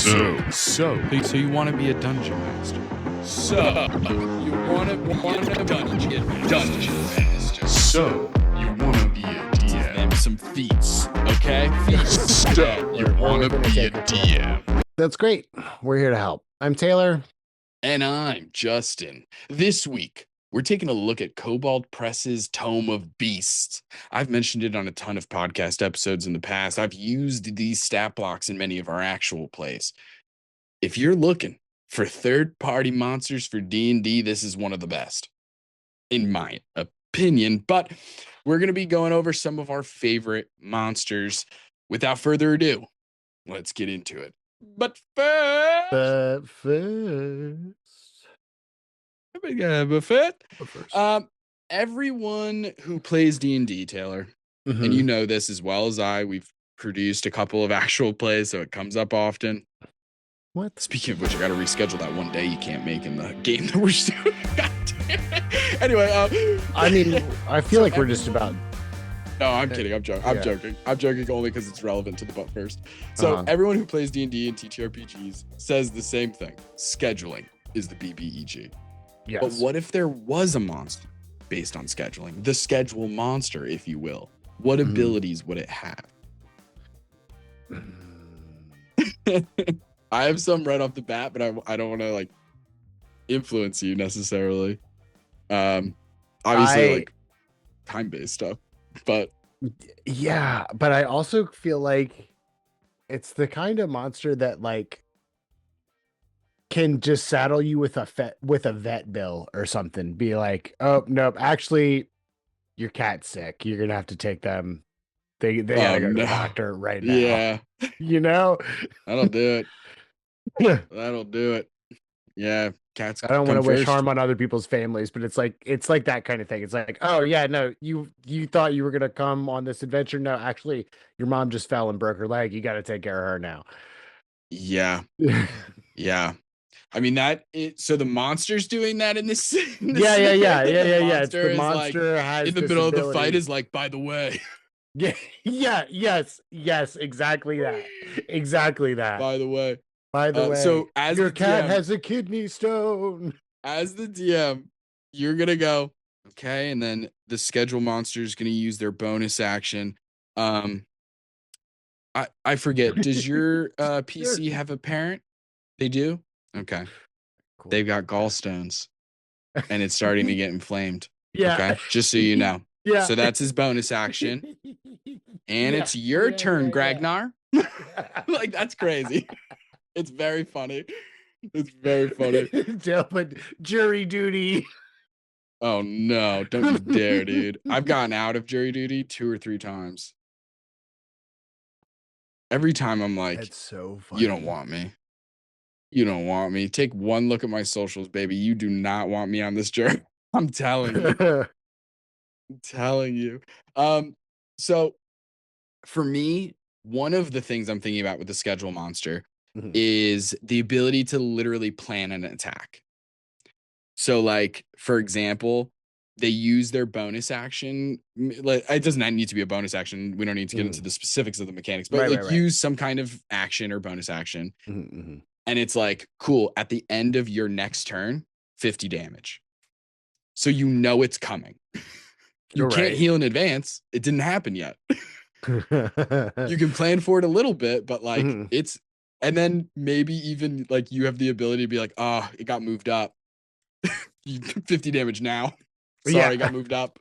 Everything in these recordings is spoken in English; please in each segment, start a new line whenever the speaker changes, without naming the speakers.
So you want to be a dungeon master?
So you want to be a dungeon master?
So you want to be a DM?
Name some feats, okay? Feats.
So you want to be a DM?
That's great. We're here to help. I'm Taylor.
And I'm Justin. This week, we're taking a look at Kobold Press's Tome of Beasts. I've mentioned it on a ton of podcast episodes in the past. I've used these stat blocks in many of our actual plays. If you're looking for third-party monsters for D&D, this is one of the best, in my opinion. But we're going to be going over some of our favorite monsters. Without further ado, let's get into it. But first, everyone who plays D&D, Taylor, and you know this as well as I, we've produced a couple of actual plays, so it comes up often.
What?
Speaking of which, I got to reschedule that one day you can't make in the game that we're doing. God damn it. Anyway,
I mean, I feel like we're just about.
No, I'm kidding. I'm joking. I'm joking. I'm joking only because it's relevant to the but first. So everyone who plays D&D and TTRPGs says the same thing. Scheduling is the BBEG.
Yes.
But what if there was a monster based on scheduling? The schedule monster, if you will. What abilities would it have? I have some right off the bat, but I don't want to like influence you necessarily. Obviously, like time-based stuff, but
yeah, but I also feel like it's the kind of monster that like can just saddle you with a vet bill or something. Be like, oh nope, actually, your cat's sick. You're gonna have to take them. They gotta go to the doctor right now.
Yeah,
you know,
that'll do it. That'll do it. Yeah, cats.
I don't want to wish harm on other people's families, but it's like that kind of thing. It's like, oh yeah, no, you thought you were gonna come on this adventure. No, actually, your mom just fell and broke her leg. You got to take care of her now.
Yeah, yeah. I mean so the monster's doing that in this.
Yeah. It's the monster has
in the middle of the fight is like, by the way.
Yes, exactly that.
By the way.
So as your cat has a kidney stone.
As the DM, you're gonna go, okay, and then the schedule monster is gonna use their bonus action. I forget. Does your PC have a parent? They do? Okay. Cool. They've got gallstones and it's starting to get inflamed.
Yeah.
Okay. Just so you know.
Yeah.
So that's his bonus action. And it's your turn, Gragnar. Like, that's crazy. It's very funny. It's very funny.
But jury duty.
Oh no, don't you dare, dude. I've gotten out of jury duty 2 or 3 times. Every time I'm like,
that's so funny.
You don't want me. You don't want me. Take one look at my socials, baby. You do not want me on this journey. I'm telling you. I'm telling you. So for me, one of the things I'm thinking about with the schedule monster is the ability to literally plan an attack. So like, for example, they use their bonus action. Like, it doesn't need to be a bonus action. We don't need to get into the specifics of the mechanics, but use some kind of action or bonus action. And it's like, cool, at the end of your next turn, 50 damage. So you know it's coming. You can't heal in advance. It didn't happen yet. You can plan for it a little bit, but like it's, and then maybe even like you have the ability to be like, oh, it got moved up. 50 damage now. Sorry, it got moved up.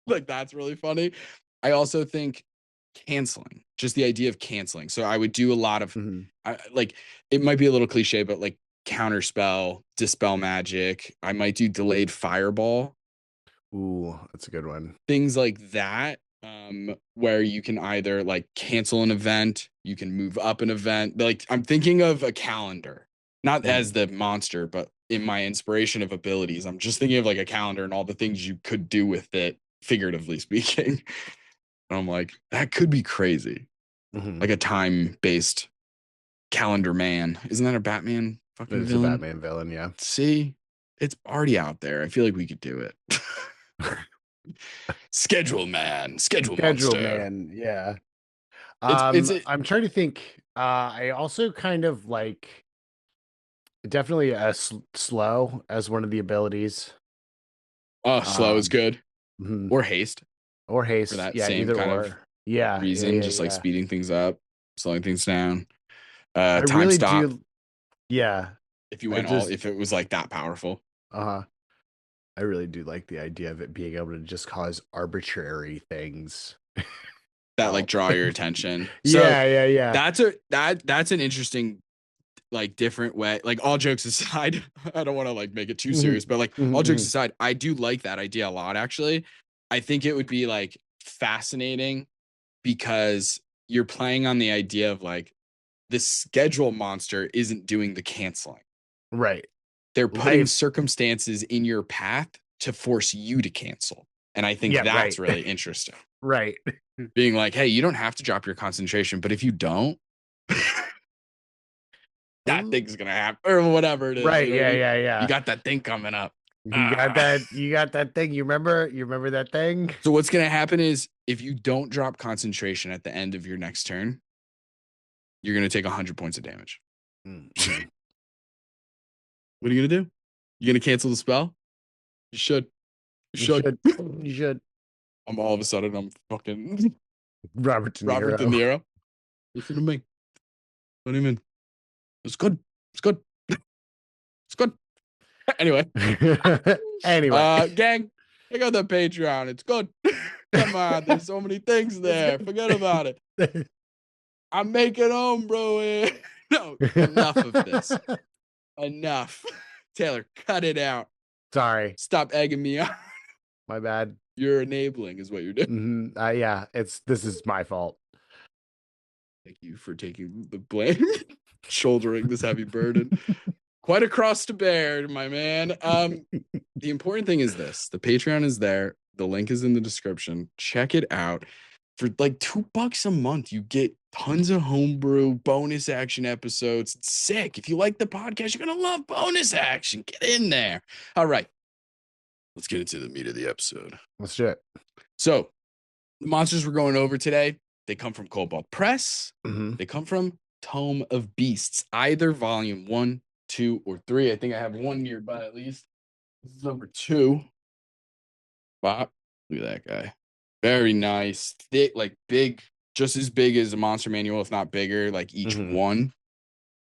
Like, that's really funny. I also think canceling, just the idea of canceling. So I would do a lot of, like, it might be a little cliche, but like counterspell, dispel magic. I might do delayed fireball.
Ooh, that's a good one.
Things like that. Where you can either like cancel an event, you can move up an event. Like, I'm thinking of a calendar, not as the monster, but in my inspiration of abilities, I'm just thinking of like a calendar and all the things you could do with it, figuratively speaking. And I'm like, that could be crazy. Like a time-based calendar man. Isn't that a Batman fucking villain?
It's a Batman villain, yeah.
See, it's already out there. I feel like we could do it. Schedule monster.
Man, yeah.
It's
I'm trying to think. I also kind of like definitely slow as one of the abilities.
slow is
Um,
good,
mhm.
or haste
Or
for
haste.
that
Yeah,
same
either
kind of
or. Yeah, yeah,
reason,
yeah,
just like
yeah.
speeding things up, slowing things down.
I
Time
really
stop
do. Yeah,
if you
I
went all
just
if it was like that powerful.
uh I really do like the idea of it being able to just cause arbitrary things.
That like
Well,
draw your attention. So
yeah, yeah, yeah.
that's an interesting like different way. Like all jokes aside, I don't want to like make it too
Mhm,
serious, but like
mhm,
all jokes
mhm.
aside, I do like that idea a lot actually. I think it would be like fascinating because you're playing on the idea of like the schedule monster isn't doing the canceling.
Right.
They're putting
Life.
circumstances in your path to force you to cancel. And I think
Yeah,
that's
right.
really interesting.
Right.
Being like, hey, you don't have to drop your concentration, but if you don't, that
Ooh.
thing's gonna happen or whatever it is. You
Right.
know what I
Yeah,
mean?
yeah,
You
yeah.
got that thing coming up.
You got
Ah.
that thing. You remember that thing?
So what's gonna happen is if you don't drop concentration at the end of your next turn, you're gonna take 100 points of damage.
Mhm.
What are you gonna do? You gonna cancel the spell? You should. You
You
should.
should. You should.
I'm all of a sudden I'm fucking
Robert De
Robert De
Niro.
Niro. Listen to me. What do you mean? It's good. It's good. It's good. Anyway,
Anyway.
gang, check out the Patreon. It's good. Come on, there's so many things
It's
there. Forget about it. I'm making home, bro. No, enough of this. Enough. Taylor, cut it out.
Sorry.
Stop egging me on.
My bad.
You're enabling, is what you're doing.
Yeah, this is my fault.
Thank you for taking the blame, shouldering this heavy burden. Quite a cross to bear, my man. The important thing is this: the Patreon is there. The link is in the description. Check it out. For like $2 a month, you get tons of homebrew bonus action episodes. It's sick. If you like the podcast, you're gonna love bonus action. Get in there. All right, let's get into the meat of the episode.
Let's do it.
So, the monsters we're going over today, they come from Kobold Press.
Mhm.
They come from Tome of Beasts, either volume 1, 2, or 3. I think I have one nearby at least. This is number 2. Wow, look at that guy. Very nice, thick, like big, just as big as a monster manual, if not bigger. Like each
Mhm.
one,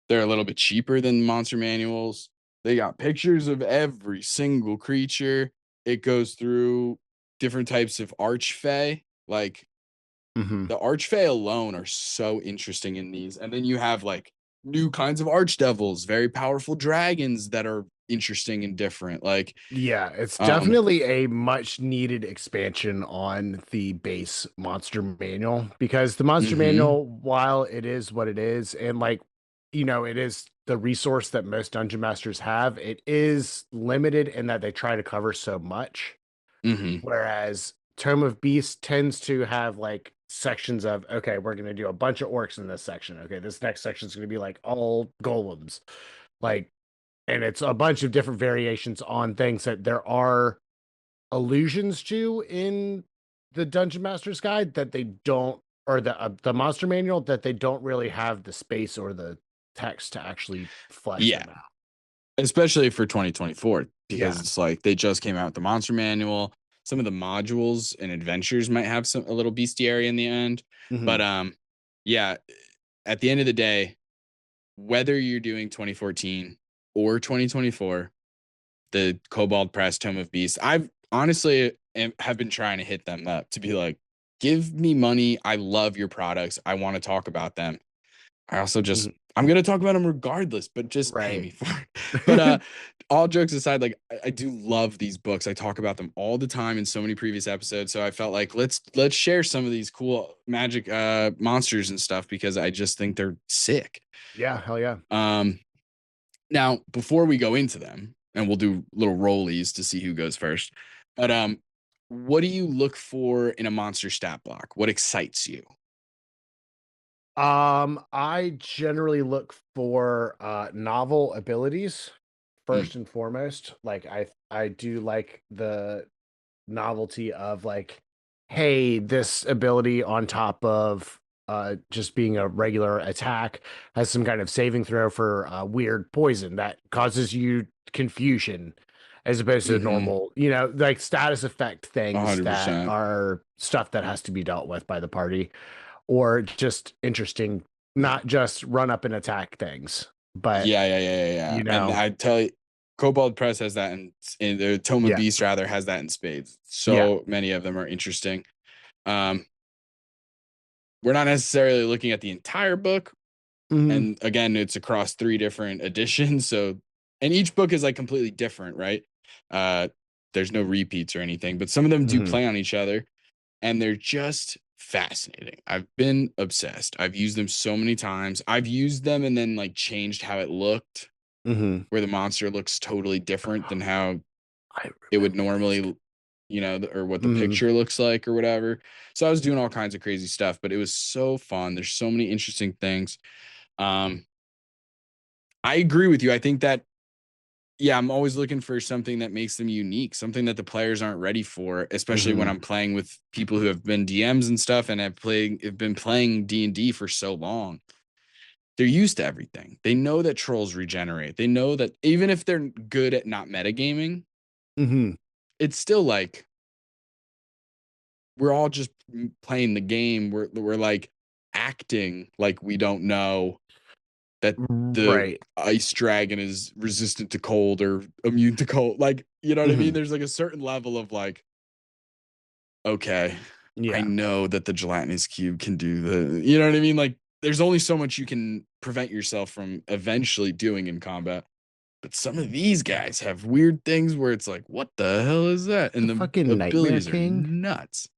they're a little bit cheaper than monster manuals. They got pictures of every single creature. It goes through different types of archfey. Like
Mhm.
the archfey alone are so interesting in these, and then you have like new kinds of archdevils, very powerful dragons that are interesting and different. Like,
Yeah, it's
um,
definitely a much needed expansion on the base monster manual because the monster
mhm,
manual, while it is what it is, and like, it is the resource that most dungeon masters have, it is limited in that they try to cover so much.
mhm.
Whereas Tome of Beast tends to have like sections of, okay, we're going to do a bunch of orcs in this section. Okay, this next section is going to be like all golems. Like, and it's a bunch of different variations on things that there are allusions to in the Dungeon Master's Guide that they don't, or the Monster Manual that they don't really have the space or the text to actually flesh
Yeah,
them out.
especially for 2024 because
Yeah.
it's like they just came out with the monster manual. Some of the modules and adventures might have a little bestiary in the end, but
Mhm.
yeah. At the end of the day, whether you're doing 2014 or 2024, the Kobold Press Tome of Beasts, I've honestly have been trying to hit them up to be like, give me money. I love your products. I want to talk about them. I also just
Mhm.
I'm gonna talk about them regardless, but just pay
Right.
me for it. But all jokes aside, like I do love these books. I talk about them all the time in so many previous episodes. So I felt like let's share some of these cool magic monsters and stuff because I just think they're sick.
Yeah, hell yeah.
Um Now before we go into them, and we'll do little rollies to see who goes first. But what do you look for in a monster stat block? What excites you?
I generally look for novel abilities
Mm,
first and foremost. Like I do like the novelty of like, hey, this ability on top of just being a regular attack, has some kind of saving throw for weird poison that causes you confusion, as opposed to
Mm-hmm.
normal, you know, like status effect things that
100%.
are stuff that has to be dealt with by the party, or just interesting, not just run up and attack things, but
Yeah.
you
And
know,
I tell you, Kobold Press has that, in the Tome
yeah,
Beast rather has that in spades.
yeah,
So many of them are interesting. Um, we're not necessarily looking at the entire book,
mhm,
and again, it's across 3 different editions. So, and each book is like completely different, right? Uh, there's no repeats or anything, but some of them do
mhm,
play on each other, and they're just fascinating. I've been obsessed. I've used them so many times. I've used them and then like changed how it looked,
mhm.
where the monster looks totally different than how
I
it would
remember this.
normally, or what the
Mhm,
picture looks like or whatever. So I was doing all kinds of crazy stuff, but it was so fun. There's so many interesting things. Um, I agree with you. I think that, yeah, I'm always looking for something that makes them unique, something that the players aren't ready for, especially when
mhm,
I'm playing with people who have been DMs and stuff and have been playing D&D for so long. They're used to everything. They know that trolls regenerate. They know that even if they're good at not metagaming,
mhm.
it's still like we're all just playing the game. We're like acting like we don't know that the
Right.
ice dragon is resistant to cold or immune to cold. Like, you know what I mean?
Mhm.
There's like a certain level of like, okay, I
Yeah.
know that the gelatinous cube can do you know what I mean? Like, there's only so much you can prevent yourself from eventually doing in combat. But some of these guys have weird things where it's like, what the hell is that?
The
And the
fucking Nightmare
abilities are
King,
nuts.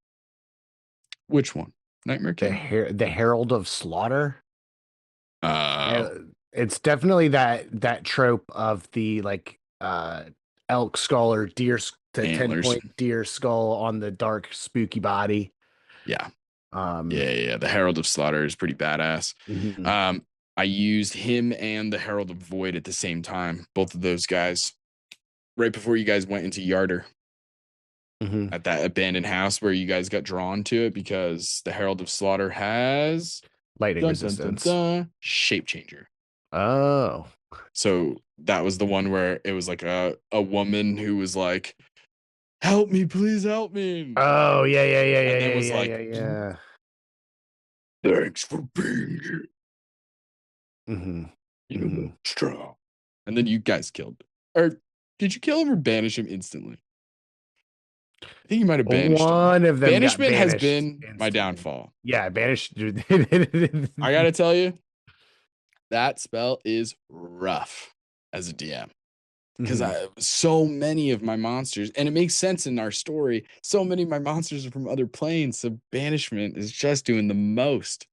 Which one? Nightmare King?
the Herald of Slaughter.
Oh,
It's definitely that trope of the like elk skull or the 10
antlers.
point deer skull on the dark spooky body.
Yeah.
Um,
Yeah. The Herald of Slaughter is pretty badass.
mhm,
Um, I used him and the Herald of Void at the same time, both of those guys, right before you guys went into Yarder
mhm.
at that abandoned house where you guys got drawn to it because the Herald of Slaughter has
Lightning resistance.
shape changer.
Oh.
So that was the one where it was like a woman who was like, "Help me, please help me,"
Oh,
and then was like,
yeah.
"Thanks for being here,
Mhm.
you know,
Mhm.
strong." And then you guys killed him. Or did you kill him or banish him instantly? I think you might have banished him.
One of them got
Banishment has
banished
been my
instantly.
downfall.
Yeah, banished.
I gotta tell you, that spell is rough as a DM. Because
Mhm.
I so many of my monsters, and it makes sense in our story. So many of my monsters are from other planes, so banishment is just doing the most.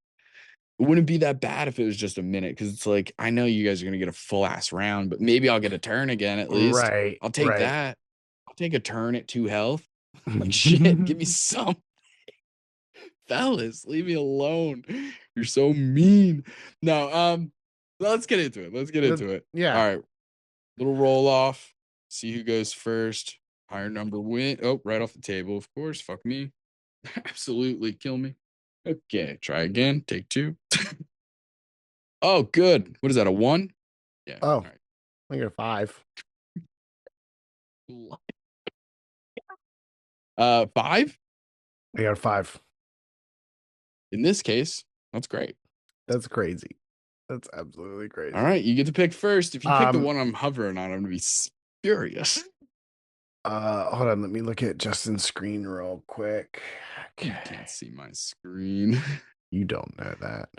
It wouldn't be that bad if it was just a minute, because it's like I know you guys are gonna get a full ass round, but maybe I'll get a turn again at least.
Right,
I'll take
right.
that. I'll take a turn at 2 health. Like shit, give me some fellas. Leave me alone. You're so mean. No, let's get into it. Let's get
Let-
into it. All
yeah.
right. Little roll off. See who goes first. Higher number win. Oh, right off the table, of course. Fuck me. Absolutely kill me. Okay, try again. Take 2. Oh, good. What is that? A 1? Yeah.
Oh,
All
I got a 5.
right. 5
I got a 5.
in this case. That's great.
That's crazy. That's absolutely
All
crazy.
right, you get to pick first. If you pick the
Um,
one I'm hovering on, I'm gonna be furious.
hold on, let me look at Justin's screen real quick.
You
Okay.
can't see my screen
You don't know that.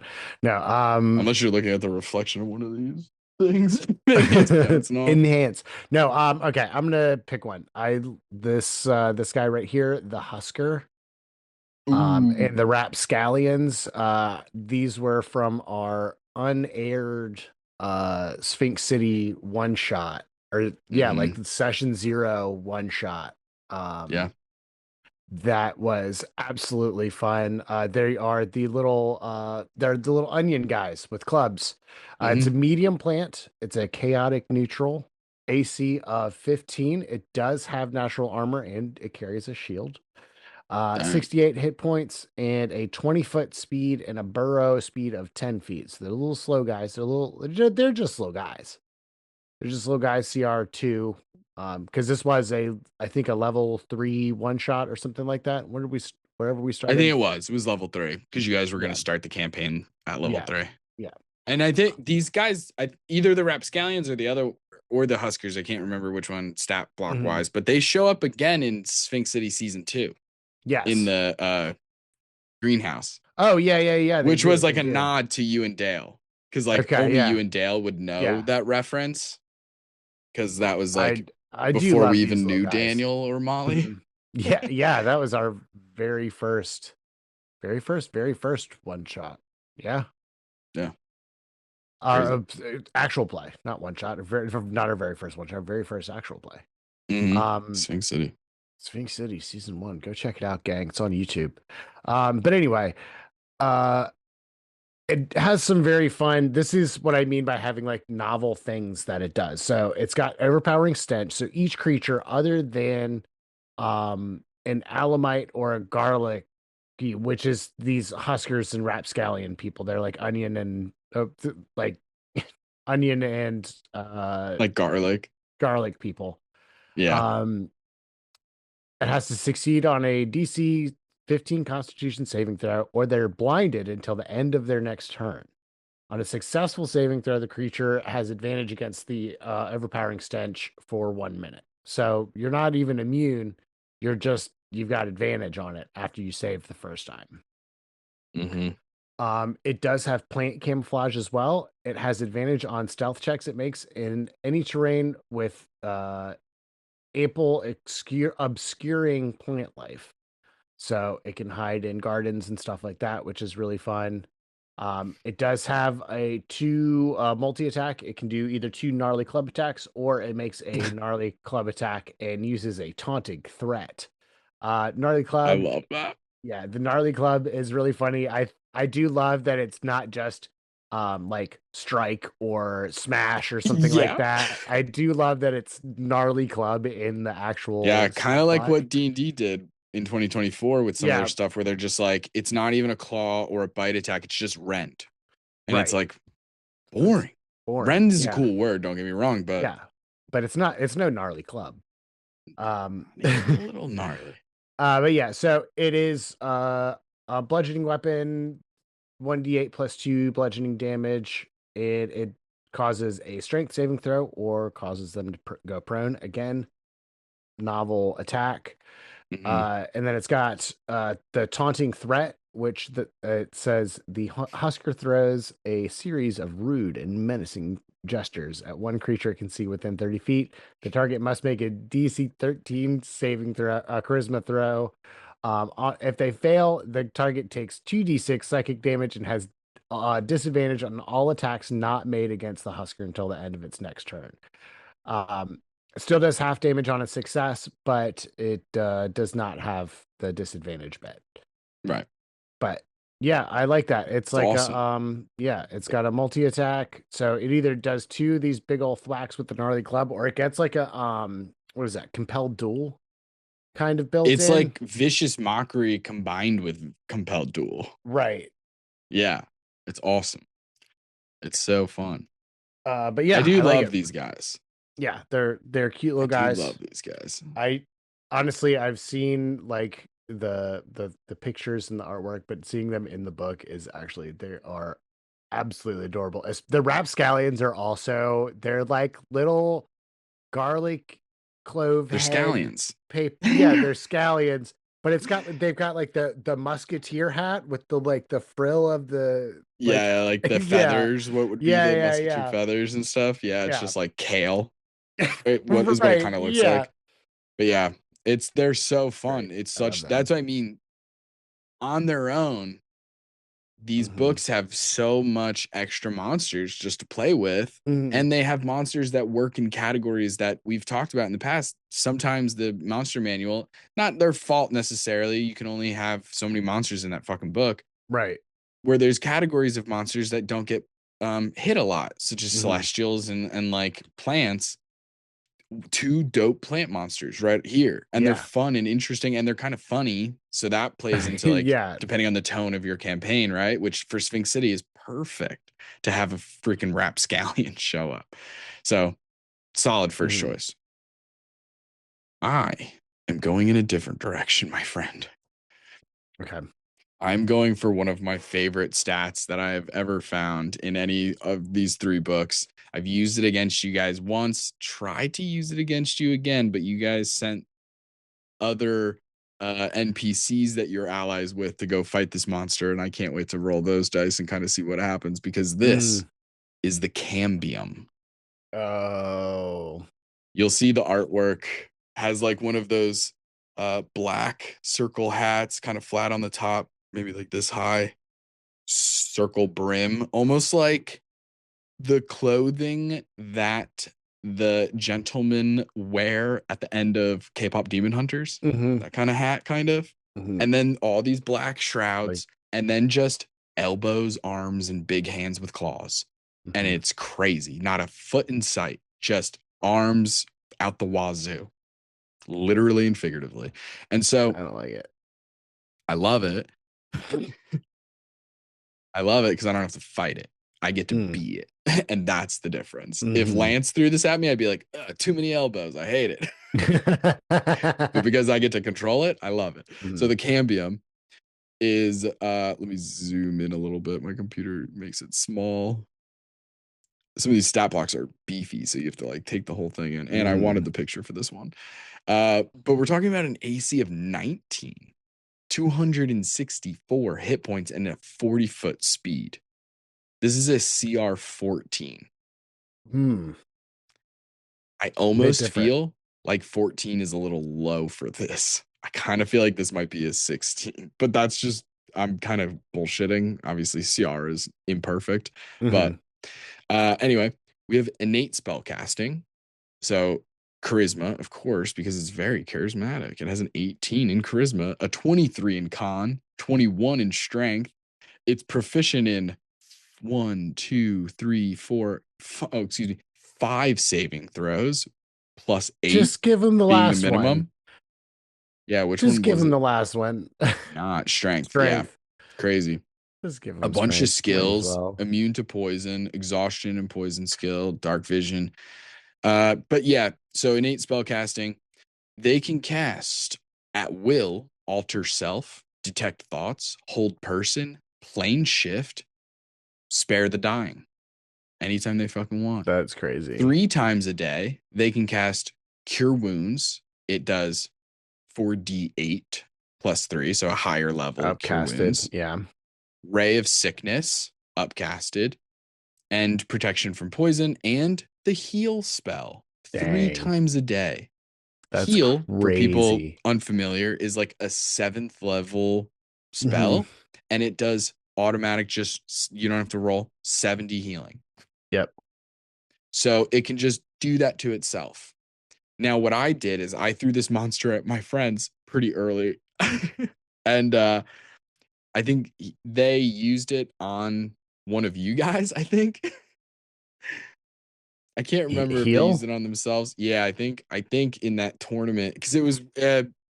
No,
unless you're looking at the reflection of one of these things. Maybe it's bouncing off.
enhance. No, okay, I'm gonna pick one. This guy right here, the Husker,
Ooh.
and the Rapscallions. These were from our unaired Sphinx City one shot. Or yeah, like
Hmm.
the session 0 one shot.
Yeah.
That was absolutely fun. They are they're the little onion guys with clubs. It's a
Hmm.
medium plant. It's a chaotic neutral, AC of 15. It does have natural armor and it carries a shield.
Dang.
68 hit points and a 20-foot speed and a burrow speed of 10 feet. So they're a little slow guys. They're just slow guys. They're just slow guys, CR2. Because this was I think a level 3 one shot or something like that. Wherever we
I
started.
think it was level 3 because you guys were going
Yeah.
to start the campaign at level 3.
Yeah.
And I think these guys, either the Rapscallions or the other, or the Huskers, I can't remember which one stat block wise, but they show up again in Sphinx City season 2.
Yes.
In the greenhouse.
Oh yeah.
Which was like a nod to you and Dale. Because like only you and Dale would know that reference. Because that was like
I
before we even knew Daniel or Molly.
Yeah, that was our very first one shot. Yeah. Our actual play, not one shot. Not our very first one shot. Our very first actual play.
Sphinx City.
Sphinx City season 1. Go check it out, gang. It's on YouTube. But anyway, it has some very fun. This is what I mean by having like novel things that it does. So it's got overpowering stench. So each creature, other than an Alamite or a garlic, which is these Huskers and Rapscallion people, they're like onion and like onion and
like
garlic people.
Yeah.
It has to succeed on a DC 15 Constitution saving throw, or they're blinded until the end of their next turn. On a successful saving throw, the creature has advantage against the overpowering stench for 1 minute. So you're not even immune. You've got advantage on it after you save the first time. It does have plant camouflage as well. It has advantage on stealth checks it makes in any terrain with ample obscuring plant life. So it can hide in gardens and stuff like that, which is really fun. It does have a 2 multi-attack. It can do either 2 gnarly club attacks, or it makes a gnarly club attack and uses a taunting threat. Gnarly club.
I love that.
Yeah, the gnarly club is really funny. I do love that it's not just like strike or smash or something like that. I do love that it's gnarly club in the actual.
Yeah, kind of like what D&D did in 2024 with some of their stuff, where they're just like, it's not even a claw or a bite attack, it's just rend. And it's like boring. Rend is a cool word, don't get me wrong, but
it's no gnarly club.
A little gnarly.
But yeah, so it is a bludgeoning weapon, 1d8 plus 2 bludgeoning damage. It causes a strength saving throw or causes them to go prone. Again, novel attack. And then it's got the taunting threat, which it says the Husker throws a series of rude and menacing gestures at one creature it can see within 30 feet. The target must make a DC 13 saving throw, charisma throw. If they fail, the target takes 2d6 psychic damage and has disadvantage on all attacks not made against the Husker until the end of its next turn. It still does half damage on a success, but it does not have the disadvantage bit.
Right.
But yeah, I like that. It's like
awesome.
It's got a multi-attack. So it either does 2 of these big old thwacks with the gnarly club, or it gets like a what is that? Compelled duel kind of built in.
It's like vicious mockery combined with compelled duel.
Right.
Yeah. It's awesome. It's so fun.
But yeah,
I do love these guys.
Yeah, they're cute little guys.
I love these guys.
I've seen like the pictures and the artwork, but seeing them in the book is actually, they are absolutely adorable. The Rapscallions are also, they're like little garlic clove.
They're scallions.
Yeah, they're scallions. But they've got like the musketeer hat with the frill of the
like the feathers. What would be the musketeer feathers and stuff? Yeah, it's just like kale. What it kind of looks like. But yeah, they're so fun. It's such, that's what I mean. On their own, these books have so much extra monsters just to play with, and they have monsters that work in categories that we've talked about in the past. Sometimes the monster manual, not their fault necessarily, you can only have so many monsters in that fucking book,
right?
Where there's categories of monsters that don't get hit a lot, such as celestials and like plants. two dope plant monsters right here, and they're
Yeah.
fun and interesting, and they're kind of funny. So that plays into like
Yeah.
depending on the tone of your campaign, right? Which for Sphinx City is perfect to have a freaking rapscallion show up. So solid first
Mhm.
choice. I am going in a different direction, my friend.
Okay.
I'm going for one of my favorite stats that I have ever found in any of these three books. I've used it against you guys once, tried to use it against you again, but you guys sent other NPCs that you're allies with to go fight this monster. And I can't wait to roll those dice and kind of see what happens, because this is the cambium.
Oh.
You'll see the artwork has like one of those black circle hats, kind of flat on the top, maybe like this high, circle brim, almost like the clothing that the gentlemen wear at the end of K-pop Demon Hunters.
Mhm.
That kind of hat, kind of.
Mhm.
And then all these black shrouds,
Like-
and then just elbows, arms, and big hands with claws. And
Mhm.
it's crazy. Not a foot in sight, just arms out the wazoo, literally and figuratively. And so
I don't like it.
I love it. I love it because I don't have to fight it. I get to
Mm.
be it. And that's the difference. If
Mhm.
Lance threw this at me, I'd be like, too many elbows. I hate it. But because I get to control it, I love it. So
Mhm.
the cambium is let me zoom in a little bit. My computer makes it small. Some of these stat blocks are beefy, so you have to like take the whole thing in. And I wanted the picture for this one. But we're talking about an AC of 19, 264 hit points, and a 40-foot speed. This is a CR 14.
Hmm.
I almost
different.
feel like 14 is a little low for this. I kind of feel like this might be a 16, but that's just, I'm kind of bullshitting. Obviously, CR is imperfect. But
Mhm.
anyway, we have innate spell casting. So charisma, of course, because it's very charismatic. It has an 18 in charisma, a 23 in con, 21 in strength. It's proficient in 5 saving throws plus 8
Just give him the
being the
last
minimum.
one.
Yeah, which
Just
one
give
was
him
it?
the last one.
Not strength. Yeah,
Strength.
crazy.
Just give
A
him
bunch of
strength. Might as
skills,
well.
immune to poison, exhaustion and poison skill, dark vision. But yeah, so innate spell casting, they can cast at will, alter self, detect thoughts, hold person, plane shift, spare the dying anytime they fucking want.
That's crazy.
3 times a day, they can cast Cure Wounds. It does 4d8 plus 3, so a higher level Cure Wounds.
Upcasted. Yeah.
Ray of Sickness, upcasted, and protection from poison, and the heal spell 3
Dang.
times a day.
That's
Heal, for people
crazy.
unfamiliar, is like a 7th level
Mhm.
spell, and it does automatic, just you don't have to roll 70 healing.
Yep.
So it can just do that to itself. Now, what I did is I threw this monster at my friends pretty early. And I think they used it on one of you guys, I think. I can't remember if they
Heal?
used it on themselves. Yeah, I think in that tournament, because it was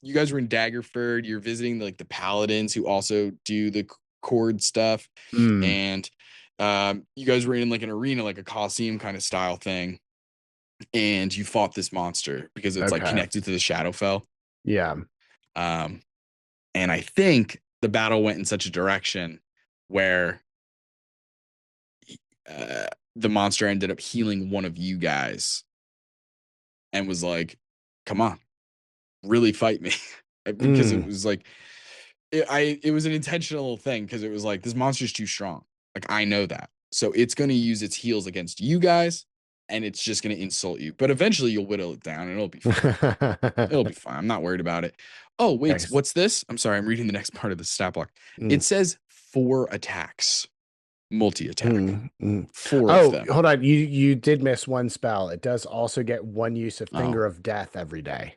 you guys were in Daggerford, you're visiting like the paladins who also do the cord stuff.
Mm.
And you guys were in like an arena, like a Coliseum kind of style thing. And you fought this monster because it's like
Okay.
connected to the Shadowfell.
Yeah.
And I think the battle went in such a direction where the monster ended up healing one of you guys and was like, come on, really fight me. Because it was like, it was an intentional thing, because it was like, this monster's too strong. Like, I know that. So it's going to use its heals against you guys, and it's just going to insult you. But eventually you'll whittle it down and it'll be fine. It'll be fine. I'm not worried about it. Oh, wait,
Nice.
what's this? I'm sorry, I'm reading the next part of the stat block. It says 4 attacks, multi-attack. 4 of them.
Hold on. You did miss one spell. It does also get one use of
Oh.
Finger of Death every day.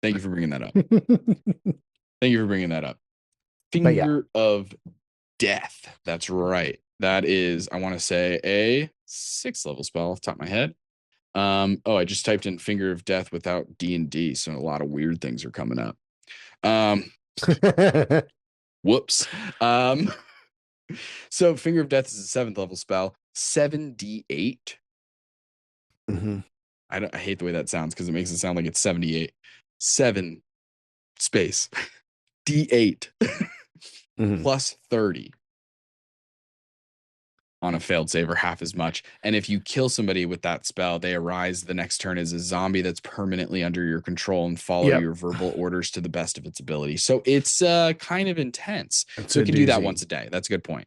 Thank you for bringing that up. Thank you for bringing that up. Finger of Death. That's right. That is, I want to say, a 6th level spell off the top of my head. I just typed in Finger of Death without D&D, so a lot of weird things are coming up. Whoops. So Finger of Death is a 7th level spell, 7d8.
Mhm.
I hate the way that sounds because it makes it sound like it's 78. 7 space d8
Mhm.
plus 30 on a failed save, or half as much. And if you kill somebody with that spell, they arise the next turn as a zombie that's permanently under your control and follow
Yep.
your verbal orders to the best of its ability. So it's kind of intense.
It's
So
a
it can do that
doozy.
once a day. That's a good point.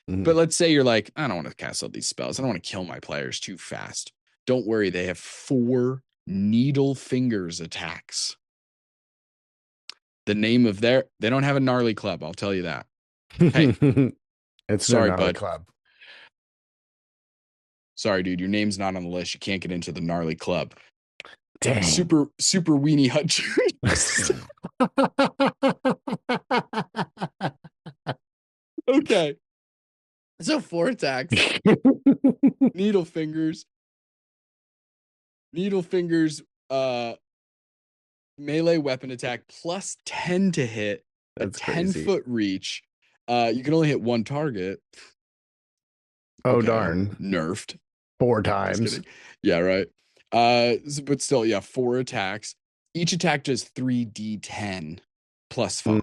Mhm.
But let's say you're like, I don't want to cast all these spells. I don't want to kill my players too fast. Don't worry. They have 4 needle fingers attacks. The name of they don't have a gnarly club. I'll tell you that. Hey,
it's
sorry,
no gnarly
bud.
club.
Sorry, dude. Your name's not on the list. You can't get into the gnarly club.
Dang.
Super weenie hut cheese. Okay. So 4 attacks. Needle fingers. Melee weapon attack plus 10 to hit.
That's
a 10-foot reach. You can only hit 1 target.
Oh,
Okay.
darn.
Nerfed.
4
Just
times.
kidding. Yeah, right. But still, yeah, 4 attacks. Each attack does 3d10 plus 5.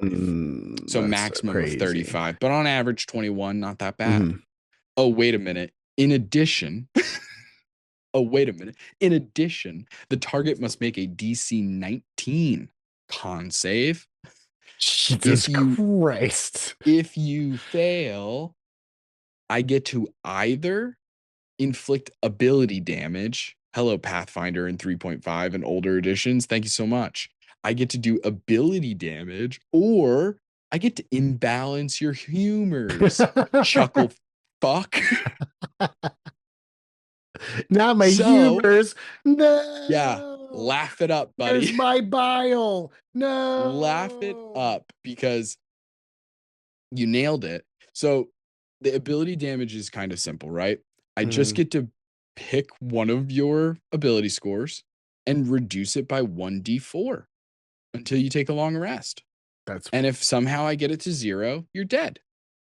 So
That's
maximum of
crazy.
35. But on average, 21, not that bad.
Mhm.
Oh, wait a minute. In addition, the target must make a DC 19 con save.
Jesus Christ.
If you fail, I get to either inflict ability damage. Hello, Pathfinder in 3.5 and older editions. Thank you so much. I get to do ability damage, or I get to imbalance your humors. Chuckle fuck.
Not my humors. No.
Yeah, laugh it up, buddy.
Where's my bile? No.
Laugh it up because you nailed it. So the ability damage is kind of simple, right? I just get to pick one of your ability scores and reduce it by 1d4 until you take a long rest. And if somehow I get it to 0, you're dead.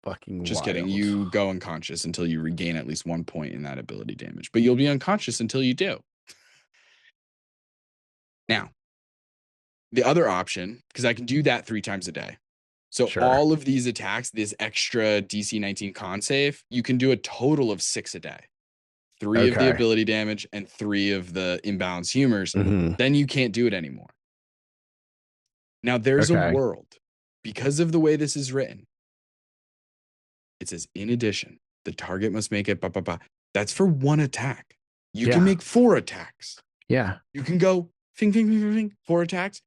Fucking
Just
wild.
kidding. You go unconscious until you regain at least 1 point in that ability damage, but you'll be unconscious until you do. Now, the other option, because I can do that 3 times a day. So all of these attacks, this extra DC 19 con save, you can do a total of 6 a day. 3 of the ability damage and 3 of the imbalance humors. Then you can't do it anymore. Now there's a world, because of the way this is written. It says, in addition, the target must make it, That's for 1 attack. You can make 4 attacks.
Yeah.
You can go, 4 attacks.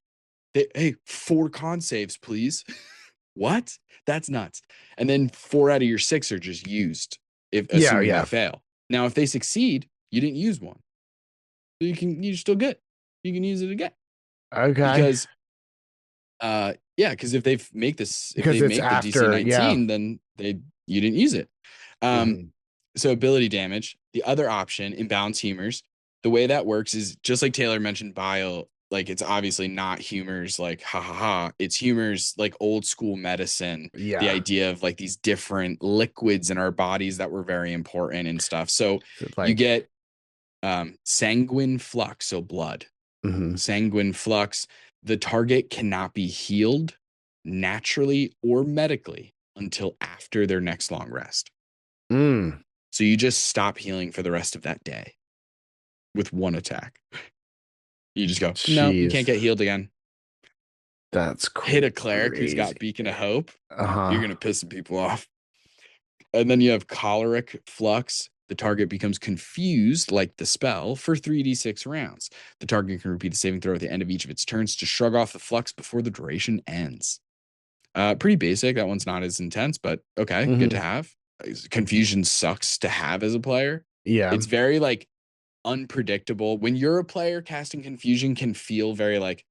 Hey, 4 con saves, please. What? That's nuts. And then 4 out of your 6 are just used, assuming they fail. Now, if they succeed, you didn't use one. So you're still good. You can use it again.
Okay.
Because if they make this, if
Because
they
it's
make
after,
the DC 19, then you didn't use it. So ability damage. The other option, imbalance humors. The way that works is just like Taylor mentioned, bile. Like, it's obviously not humors like ha ha ha. It's humors like old school medicine.
Yeah.
The idea of like these different liquids in our bodies that were very important and stuff. So you get sanguine flux, so blood. Sanguine flux. The target cannot be healed naturally or medically until after their next long rest. So you just stop healing for the rest of that day with 1 attack. You just go, no, you can't get healed again.
That's crazy.
Hit a cleric who's got Beacon of Hope.
Uh-huh.
You're going to piss some people off. And then you have choleric flux. The target becomes confused like the spell for 3d6 rounds. The target can repeat the saving throw at the end of each of its turns to shrug off the flux before the duration ends. Pretty basic. That one's not as intense, but okay, good to have. Confusion sucks to have as a player.
Yeah.
It's very like unpredictable. When you're a player, casting confusion can feel very like,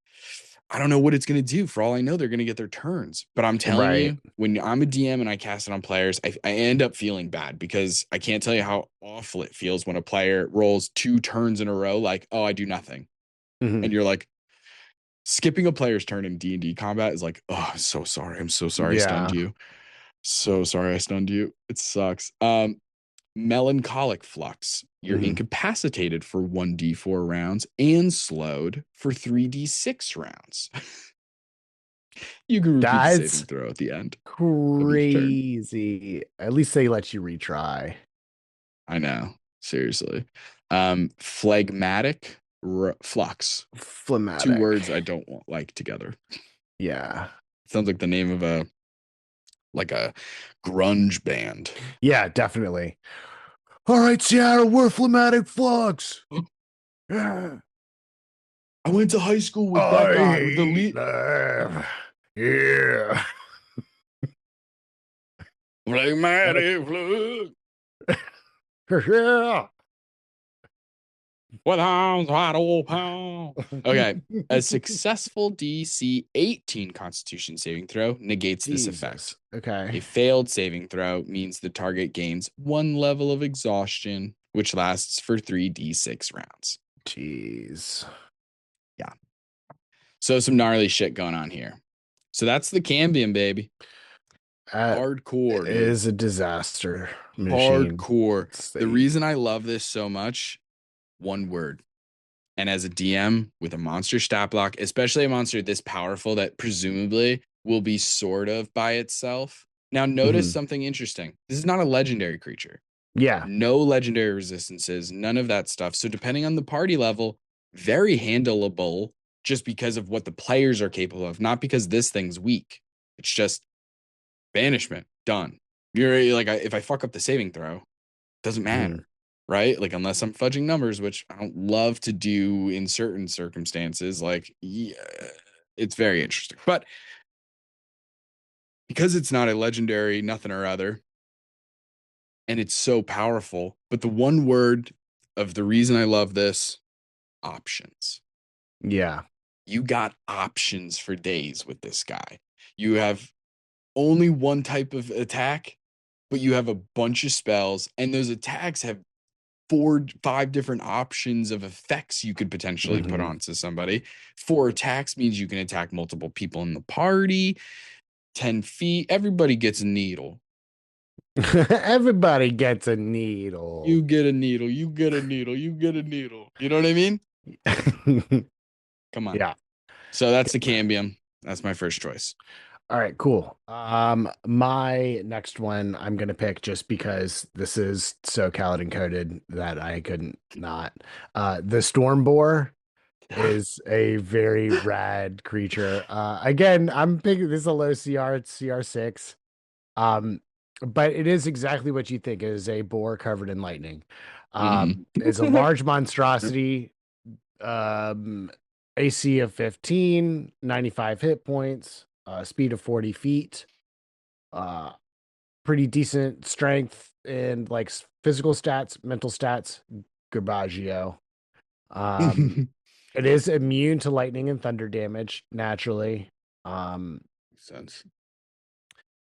I don't know what it's going to do. For all I know, they're going to get their turns. But I'm telling
Right.
you, when I'm a DM and I cast it on players, I end up feeling bad because I can't tell you how awful it feels when a player rolls 2 turns in a row, like, oh, I do nothing.
Mhm.
And you're like, skipping a player's turn in D&D combat is like, oh, I'm so sorry. I'm so sorry I stunned
Yeah.
you. So sorry I stunned you. It sucks. Melancholic Flux. You're
Mhm.
incapacitated for 1d4 rounds and slowed for 3d6 rounds. You can repeat the
That's
saving throw at the end of each turn.
crazy. At least they let you retry.
I know. Seriously. Phlegmatic Flux. 2
Phlegmatic.
words I don't like together.
Yeah.
Sounds like the name of a grunge band.
Yeah, definitely. All right, Seattle, we're Phlegmatic Flux. Yeah.
I went to high school with that guy with the lead.
Yeah.
Phlegmatic Flux.
Yeah.
What arms wide open. Okay. A successful DC 18 Constitution saving throw negates this effect.
Jesus. Okay.
A failed saving throw means the target gains 1 level of exhaustion, which lasts for 3d6 rounds.
Jeez.
Yeah. So some gnarly shit going on here. So that's the Cambion, baby. Hardcore,
It
dude.
is a disaster machine.
Hardcore.
It's
The reason I love this so much, one word. And as a DM with a monster stat block, especially a monster this powerful that presumably will be sort of by itself. Now, notice something interesting. This is not a legendary creature.
Yeah.
No legendary resistances, none of that stuff. So, depending on the party level, very handleable just because of what the players are capable of, not because this thing's weak. It's just banishment, done. You're like, if I fuck up the saving throw, doesn't matter. Right? Like, unless I'm fudging numbers, which I don't love to do in certain circumstances, like, yeah, it's very interesting. But because it's not a legendary nothing or other, and it's so powerful, but the one word of the reason I love this, options.
Yeah.
You got options for days with this guy. You have only one type of attack, but you have a bunch of spells, and those attacks have 4-5 different options of effects you could potentially put onto somebody. 4 attacks means you can attack multiple people in the party. 10 feet, everybody gets a needle.
Everybody gets a needle.
You get a needle, you get a needle, you get a needle. You know what I mean? Come on.
Yeah.
So that's the Cambium. That's my first choice.
All right, cool. My next one I'm gonna pick just because this is so Kaladin coded that I couldn't not. The Stormboar is a very rad creature. Again, I'm picking this is a low CR, it's CR6. But it is exactly what you think. It is a boar covered in lightning. It's a large monstrosity. AC of 15, 95 hit points, speed of 40 feet, pretty decent strength and like physical stats, mental stats, garbaggio. It is immune to lightning and thunder damage naturally.
Makes sense.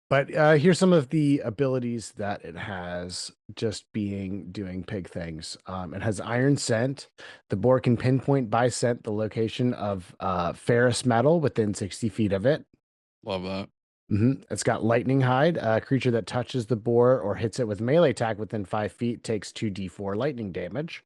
But here's some of the abilities that it has just doing pig things. It has iron scent. The boar can pinpoint by scent the location of ferrous metal within 60 feet of it.
Love that.
It's got lightning hide. A creature that touches the boar or hits it with melee attack within 5 feet takes 2d4 lightning damage.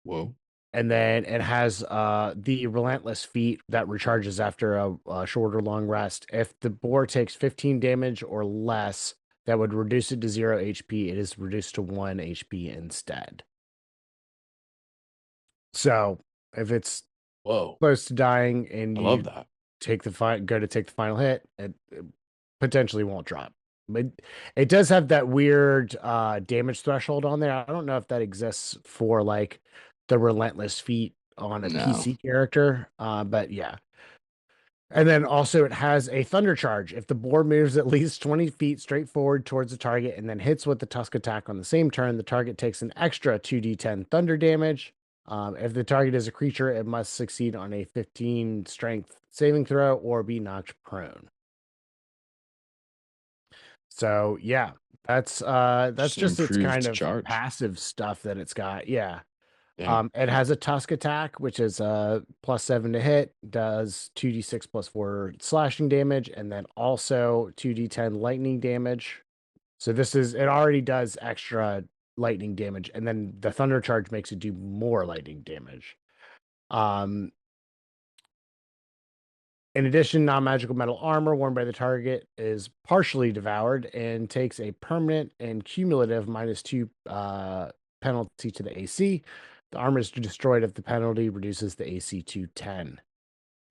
Whoa.
And then it has the relentless feat that recharges after a short or long rest. If the boar takes 15 damage or less, that would reduce it to 0 HP. It is reduced to 1 HP instead. So if it's close to dying and
I
you
love that.
go to take the final hit, it potentially won't drop. But it does have that weird damage threshold on there. I don't know if that exists for like the relentless feat on a PC character. But yeah. And then also it has a thunder charge. If the boar moves at least 20 feet straight forward towards the target and then hits with the tusk attack on the same turn, the target takes an extra 2d10 thunder damage. If the target is a creature, it must succeed on a 15 strength saving throw or be knocked prone. So yeah, that's just its kind
improved
of
charge.
passive stuff that it's got. Yeah.
Dang.
It has a tusk attack, which is +7 to hit, does 2d6 +4 slashing damage, and then also 2d10 lightning damage. So it already does extra lightning damage, and then the thunder charge makes it do more lightning damage. In addition, non-magical metal armor worn by the target is partially devoured and takes a permanent and cumulative -2 penalty to the AC. The armor is destroyed if the penalty reduces the AC to 10.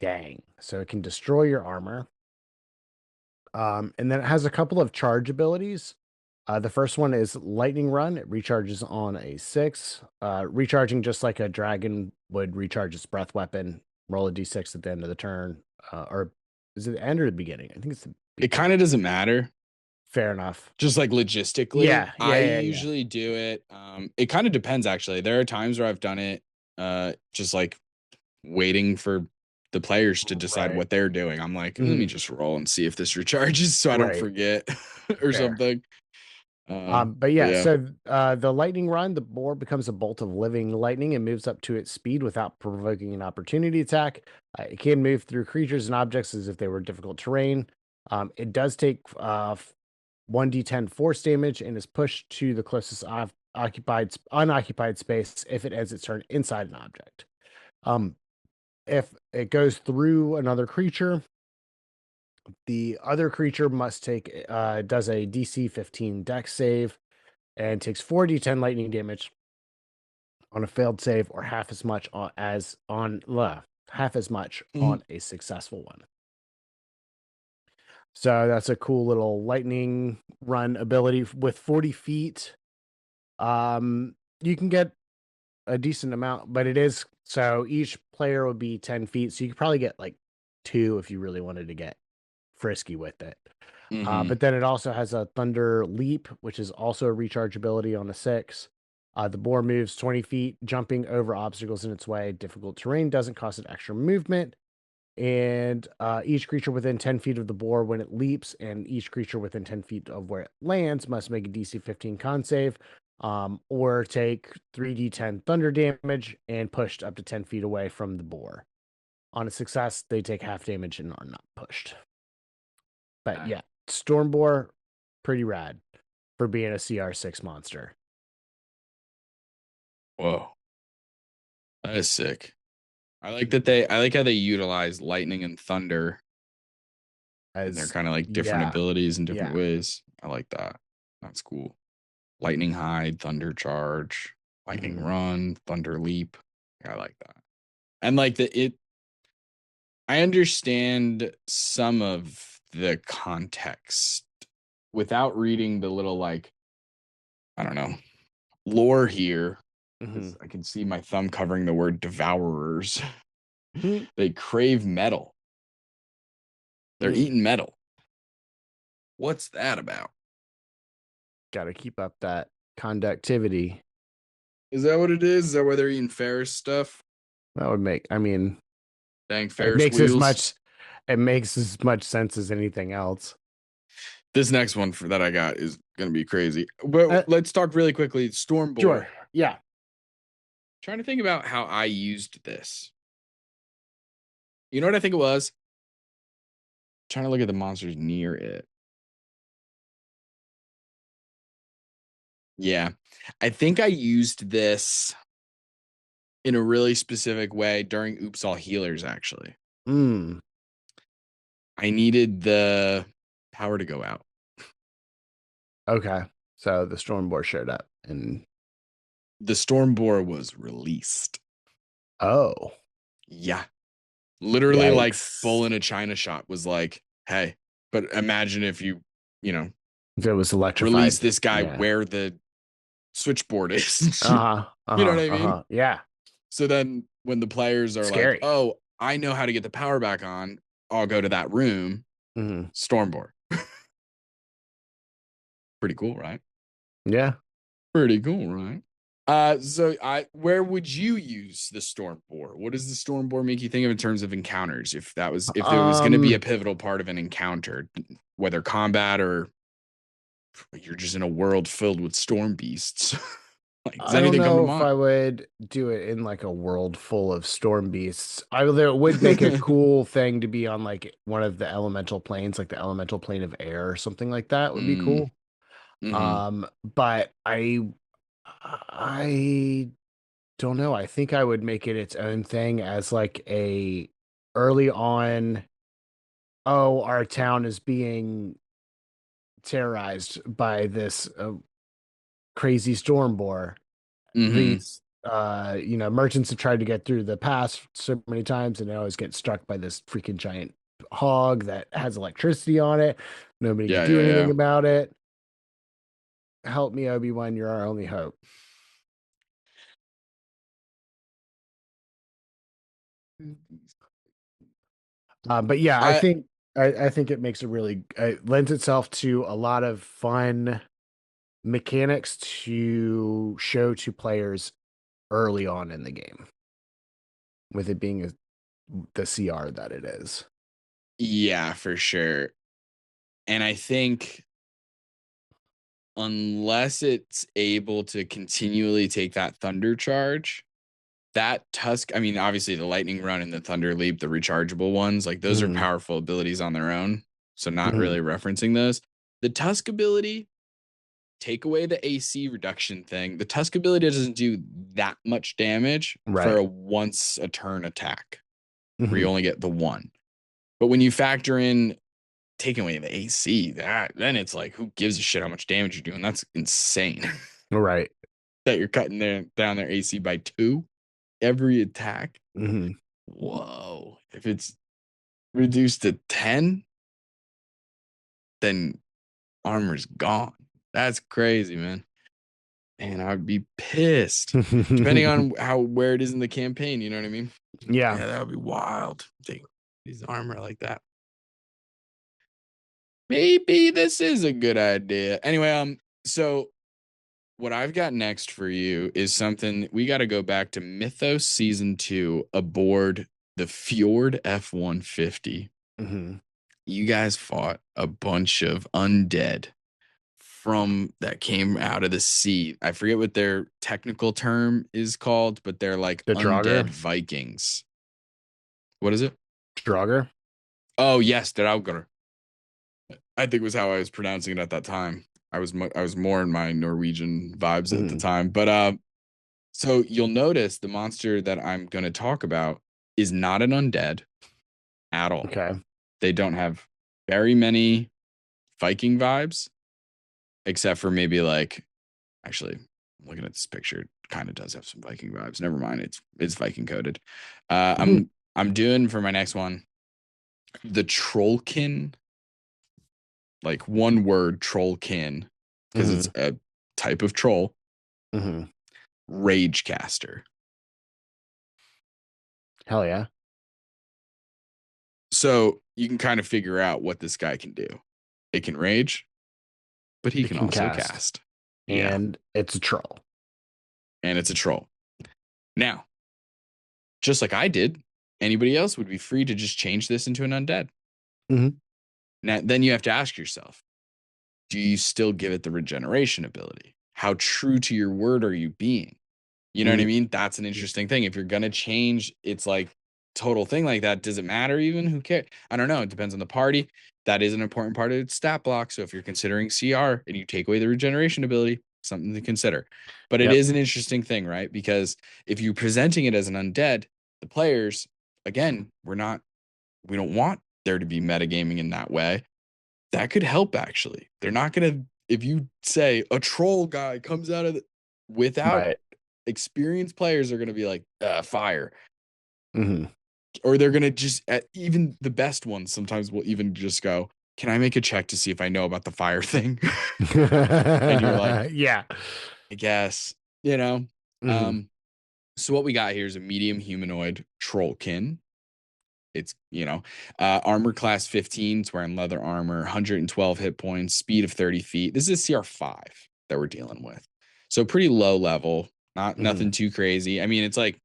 Dang. So it can destroy your armor. And then it has a couple of charge abilities. The first one is Lightning Run. It recharges on a 6. Recharging just like a dragon would recharge its breath weapon. Roll a d6 at the end of the turn. Or is it the end or the beginning? I think it's the
It
beginning.
kind of doesn't matter.
Fair enough.
Just like logistically,
Yeah,
I
yeah.
usually do it. It kind of depends actually. There are times where I've done it just like waiting for the players to decide
Right.
what they're doing. I'm like, let me just roll and see if this recharges so I don't
Right.
forget or
Fair.
something.
But yeah, so the lightning run, the boar becomes a bolt of living lightning and moves up to its speed without provoking an opportunity attack. It can move through creatures and objects as if they were difficult terrain. It does take 1d10 force damage and is pushed to the closest unoccupied space if it ends its turn inside an object. If it goes through another creature, the other creature must does a DC 15 dex save and takes 4d10 lightning damage on a failed save, or half as much on a successful one. So that's a cool little lightning run ability with 40 feet. You can get a decent amount, but so each player would be 10 feet. So you could probably get like 2 if you really wanted to get frisky with it. But then it also has a thunder leap, which is also a recharge ability on a 6. The boar moves 20 feet, jumping over obstacles in its way. Difficult terrain doesn't cost it extra movement. And each creature within 10 feet of the boar when it leaps, and each creature within 10 feet of where it lands must make a DC 15 con save, or take 3d10 thunder damage and pushed up to 10 feet away from the boar. On a success, they take half damage and are not pushed. But yeah, Storm Boar, pretty rad for being a CR6 monster.
Whoa. That is sick. I like how they utilize lightning and thunder. And they're kind of like different abilities in different ways. I like that. That's cool. Lightning hide, thunder charge, lightning run, thunder leap. I like that. And like I understand some of the context without reading the little like, I don't know, lore here. I can see my thumb covering the word devourers. They crave metal. They're eating metal. What's that about?
Got to keep up that conductivity.
Is that what it is? Is that why they're eating Ferris stuff?
That would make,
Dang Ferris wheels.
It makes as much sense as anything else.
This next one that I got is going to be crazy. But let's talk really quickly. Stormboard.
Sure. Yeah.
Trying to think about how I used this. You know what I think it was? Trying to look at the monsters near it. Yeah. I think I used this in a really specific way during Oops All Healers, actually. I needed the power to go out.
Okay. So the Stormboar showed up and
the Stormboar was released.
Oh.
Yeah. Literally like Bull in a China shop was like, hey, but imagine if if
it was electrified.
Release this guy where the switchboard is. You know what I mean?
Yeah.
So then when the players are like, oh, I know how to get the power back on, I'll go to that room. Stormboard. Pretty cool, right?
Yeah.
Pretty cool, right? Where would you use the storm boar? What does the storm boar make you think of in terms of encounters? If there was going to be a pivotal part of an encounter, whether combat or you're just in a world filled with storm beasts. Like, does
I don't
anything come to
know if
mind?
I would do it in like a world full of storm beasts. It would make a cool thing to be on like one of the elemental planes, like the elemental plane of air or something like that would be
Mm,
cool.
hmm
But I don't know. I think I would make it its own thing as like a early on, oh, our town is being terrorized by this crazy storm boar.
hmm
These merchants have tried to get through the pass so many times and they always get struck by this freaking giant hog that has electricity on it. Nobody can
Yeah,
do anything
yeah,
about it. Help me, Obi-Wan, you're our only hope.
yeah.
But yeah,
I
I think it makes it lends itself to a lot of fun mechanics to show to players early on in the game, with it being the CR that it is.
Yeah, for sure. And I think unless it's able to continually take that thunder charge, that tusk, I mean, obviously the lightning run and the thunder leap, the rechargeable ones, like those are
Mhm,
powerful abilities on their own. So not
mhm.
really referencing those. The tusk ability, take away the AC reduction thing. The tusk ability doesn't do that much damage for
Right.
a once a turn attack where you
Mhm.
only get the one. But when you factor in taking away the AC, then it's like, who gives a shit how much damage you're doing? That's insane.
Right.
That you're cutting down their AC by 2 every attack.
Mhm.
Whoa. If it's reduced to 10, then armor's gone. That's crazy, man. And I'd be pissed. Depending on where it is in the campaign, you know what I mean?
Yeah.
Yeah, that would be wild. Take his armor like that. Maybe this is a good idea. Anyway, so what I've got next for you is something we got to go back to Mythos season 2 aboard the Fjord F-150.
Mhm.
You guys fought a bunch of undead from that came out of the sea. I forget what their technical term is called, but they're like
The
undead
Draugr.
Vikings. What is it?
Draugr.
Oh, yes, Draugr. I think was how I was pronouncing it at that time. I was more in my Norwegian vibes at the
Mhm.
time. But so you'll notice the monster that I'm going to talk about is not an undead at all.
Okay.
They don't have very many Viking vibes, except for maybe like, actually, looking at this picture, it kind of does have some Viking vibes. Never mind, it's Viking coded. Uh,
Mhm.
I'm I'm doing for my next one the Trollkin, like one word Trollkin, because it's
Mhm.
a type of troll.
Mhm.
Ragecaster.
Hell yeah.
So you can kind of figure out what this guy can do. It can rage, but he
It
can
can
also
cast,
cast. Yeah.
and it's a troll.
And it's a troll. Now, just like I did, anybody else would be free to just change this into an undead.
Mhm.
Now, then you have to ask yourself, do you still give it the regeneration ability? How true to your word are you being? You know what I
Mm.
mean? That's an interesting thing. If you're going to change, it's like total thing like that. Does it matter even? Who cares? I don't know. It depends on the party. That is an important part of its stat block. So if you're considering CR and you take away the regeneration ability, something to consider. But it
Yep.
is an interesting thing, right? Because if you're presenting it as an undead, the players, again, we don't want there to be metagaming in that way. That could help actually. They're not going to, if you say a troll guy comes out of the, without
Right.
experienced players are going to be like fire,
Mhm.
or they're going to just even the best ones sometimes will even just go, can I make a check to see if I know about the fire thing? And you're like,
Yeah.
I guess, you know.
Mhm.
um so what we got here is a medium humanoid trollkin. It's armor class 15. It's wearing leather armor, 112 hit points, speed of 30 feet. This is CR5 that we're dealing with, so pretty low level. Not nothing too crazy. I mean, it's like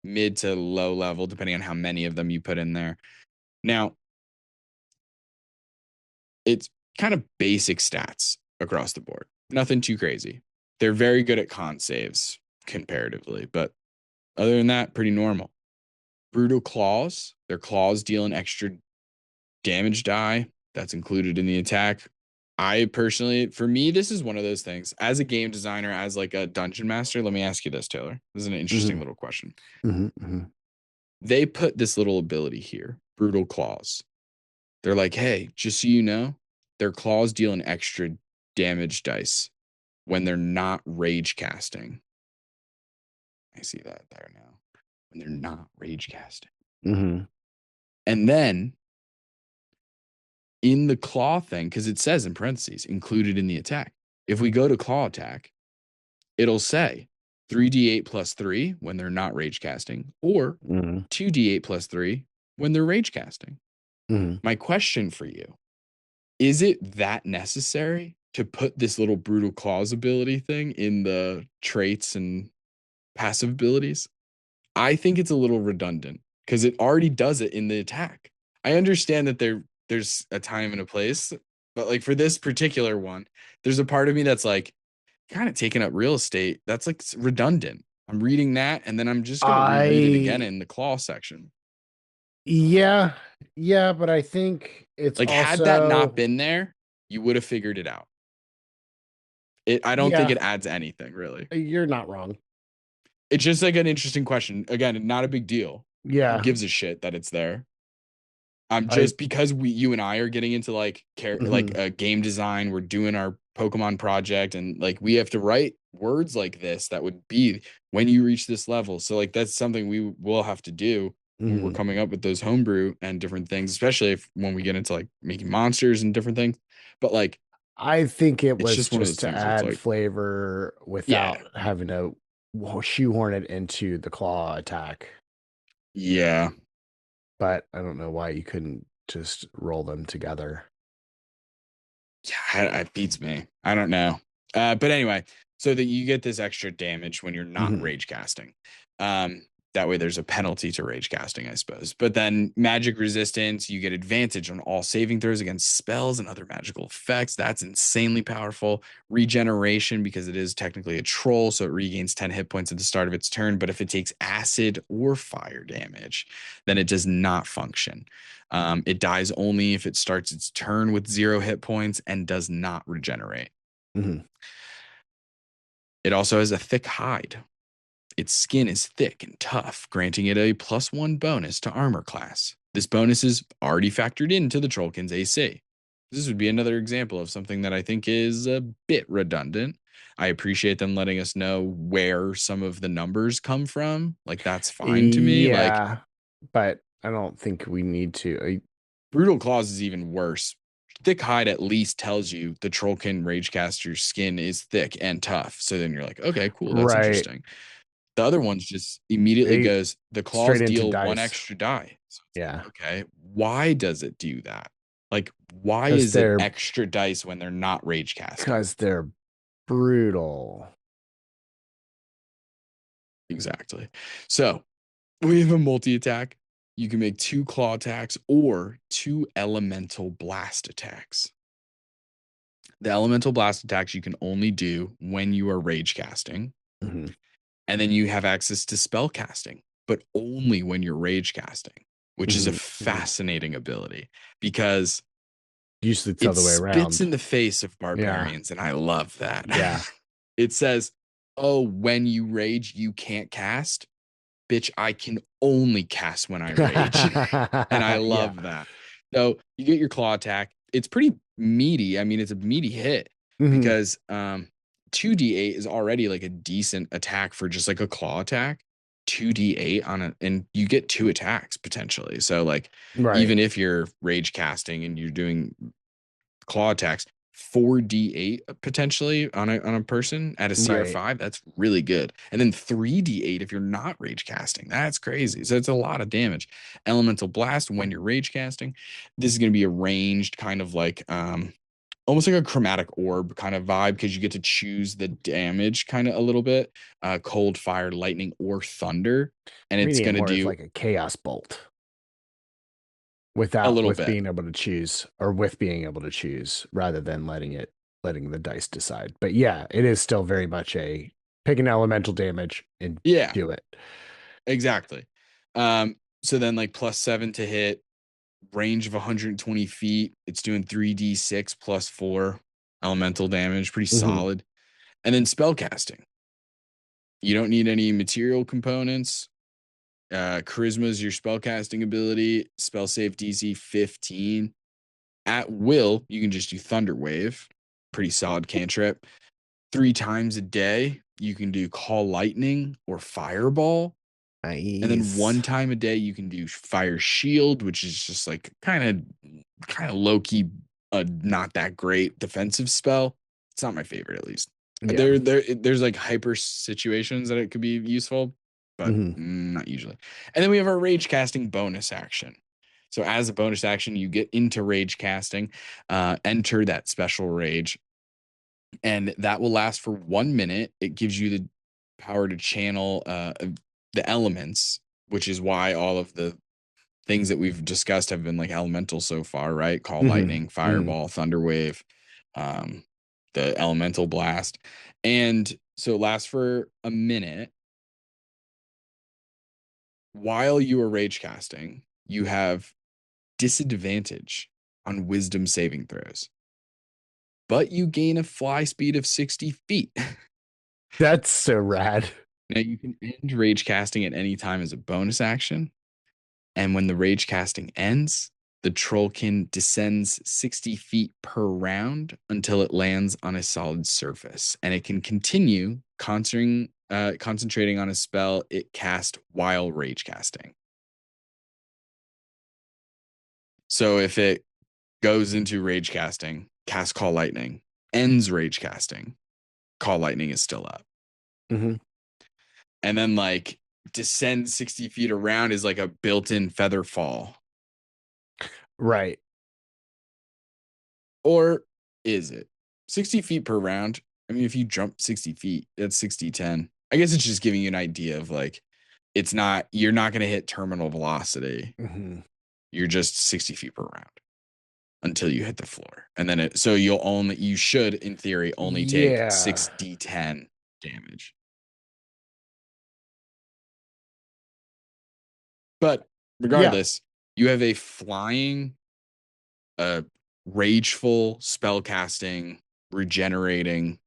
mid to low level, depending on how many of them you put in there. Now, it's kind of basic stats across the board. Nothing too crazy. They're very good at con saves comparatively, but other than that, pretty normal. Brutal claws. Their claws deal an extra damage die. That's included in the attack. I personally, for me, this is one of those things. As a game designer, as like a dungeon master, let me ask you this, Taylor. This is an interesting little question. They put this little ability here, Brutal Claws. They're like, hey, just so you know, their claws deal an extra damage dice when they're not rage casting. I see that there now. When they're not rage casting. And then in the claw thing, because it says in parentheses, included in the attack. If we go to claw attack, it'll say 3d8 plus 3 when they're not rage casting, or 2d8 plus 3 when they're rage casting. My question for you, is it that necessary to put this little brutal claws ability thing in the traits and passive abilities? I think it's a little redundant because it already does it in the attack. I understand that there's a time and a place, but like for this particular one, there's a part of me that's like kind of taking up real estate. That's like redundant. I'm reading that and then I'm just going to reread it again in the claw section.
Yeah, but I think it's
like
also...
had that not been there, you would have figured it out. I don't think it adds anything really.
You're not wrong.
It's just like an interesting question. Again, not a big deal.
Yeah.
Who gives a shit that it's there? Just because you and I are getting into like game design, we're doing our Pokemon project, and like we have to write words like this that would be when you reach this level. So like that's something we will have to do when we're coming up with those homebrew and different things, especially when we get into like making monsters and different things. But like
I think it was
just one of those
to
things where it's
add
like,
flavor without having to shoehorn it into the claw attack.
Yeah.
But I don't know why you couldn't just roll them together.
Yeah, it beats me. I don't know. But anyway, so that you get this extra damage when you're not rage casting. That way there's a penalty to rage casting, I suppose. But then magic resistance, you get advantage on all saving throws against spells and other magical effects. That's insanely powerful. Regeneration, because it is technically a troll, so it regains 10 hit points at the start of its turn. But if it takes acid or fire damage, then it does not function. It dies only if it starts its turn with 0 hit points and does not regenerate. It also has a thick hide. Its skin is thick and tough, granting it a +1 bonus to armor class. This bonus is already factored into the Trollkin's AC. This would be another example of something that I think is a bit redundant. I appreciate them letting us know where some of the numbers come from. Like, that's fine to me.
Yeah, but I don't think we need to.
Brutal Claws is even worse. Thick hide at least tells you the Trollkin Ragecaster's skin is thick and tough. So then you're like, okay, cool. That's interesting. The other one's just immediately goes, the claws deal 1 extra die. So like, okay. Why does it do that? Like, why is it extra dice when they're not rage casting?
Because they're brutal.
Exactly. So we have a multi-attack. You can make 2 claw attacks or 2 elemental blast attacks. The elemental blast attacks you can only do when you are rage casting. And then you have access to spell casting, but only when you're rage casting, which is a fascinating ability because
usually it's the other way around.
It spits in the face of barbarians, and I love that.
Yeah.
It says, oh, when you rage, you can't cast. Bitch, I can only cast when I rage. And I love that. So you get your claw attack. It's pretty meaty. I mean, it's a meaty hit because 2d8 is already like a decent attack for just like a claw attack. 2d8 on a, and you get 2 attacks potentially. So like even if you're rage casting and you're doing claw attacks, 4d8 potentially on a person at a CR5, that's really good. And then 3d8 if you're not rage casting. That's crazy. So it's a lot of damage. Elemental blast when you're rage casting. This is going to be a ranged kind of like almost like a chromatic orb kind of vibe because you get to choose the damage kind of a little bit. Cold, fire, lightning, or thunder. And
I'm
it's
reading it
going to
more as
do
like a chaos bolt
a little
with
bit.
being able to choose, or with being able to choose rather than letting the dice decide. But yeah, it is still very much a pick an elemental damage and
Yeah,
do it.
exactly. So then like +7 to hit, range of 120 feet. It's doing 3d6 +4 elemental damage. Pretty
Mhm.
solid. And then spell casting. You don't need any material components. Charisma is your spellcasting ability. Spell save DC 15. At will, you can just do Thunder Wave. Pretty solid cantrip. 3 times a day, you can do Call Lightning or Fireball. And then
Nice.
1 time a day, you can do Fire Shield, which is just like kind of low key, not that great defensive spell. It's not my favorite, at least.
Yeah.
There's like hyper situations that it could be useful, but
Mhm.
not usually. And then we have our rage casting bonus action. So as a bonus action, you get into rage casting, enter that special rage, and that will last for 1 minute. It gives you the power to channel the elements, which is why all of the things that we've discussed have been like elemental so far, right? Call
Mhm.
lightning,
Mhm.
fireball, thunder wave, um, the elemental blast. And so it lasts for a minute. While you are rage casting, you have disadvantage on wisdom saving throws, but you gain a fly speed of 60 feet.
That's so rad.
Now you can end rage casting at any time as a bonus action. And when the rage casting ends, the trollkin descends 60 feet per round until it lands on a solid surface. And it can continue concentrating on a spell it cast while rage casting. So if it goes into rage casting, cast Call Lightning, ends rage casting, Call Lightning is still up.
Mhm.
And then like descend 60 feet around is like a built-in feather fall.
Right.
Or is it 60 feet per round? I mean, if you jump 60 feet, that's 60-10. I guess it's just giving you an idea of like, you're not going to hit terminal velocity.
Mhm.
You're just 60 feet per round until you hit the floor. And then you should, in theory, only take
Yeah.
6d10 damage. But regardless, you have a flying, rageful, spellcasting, regenerating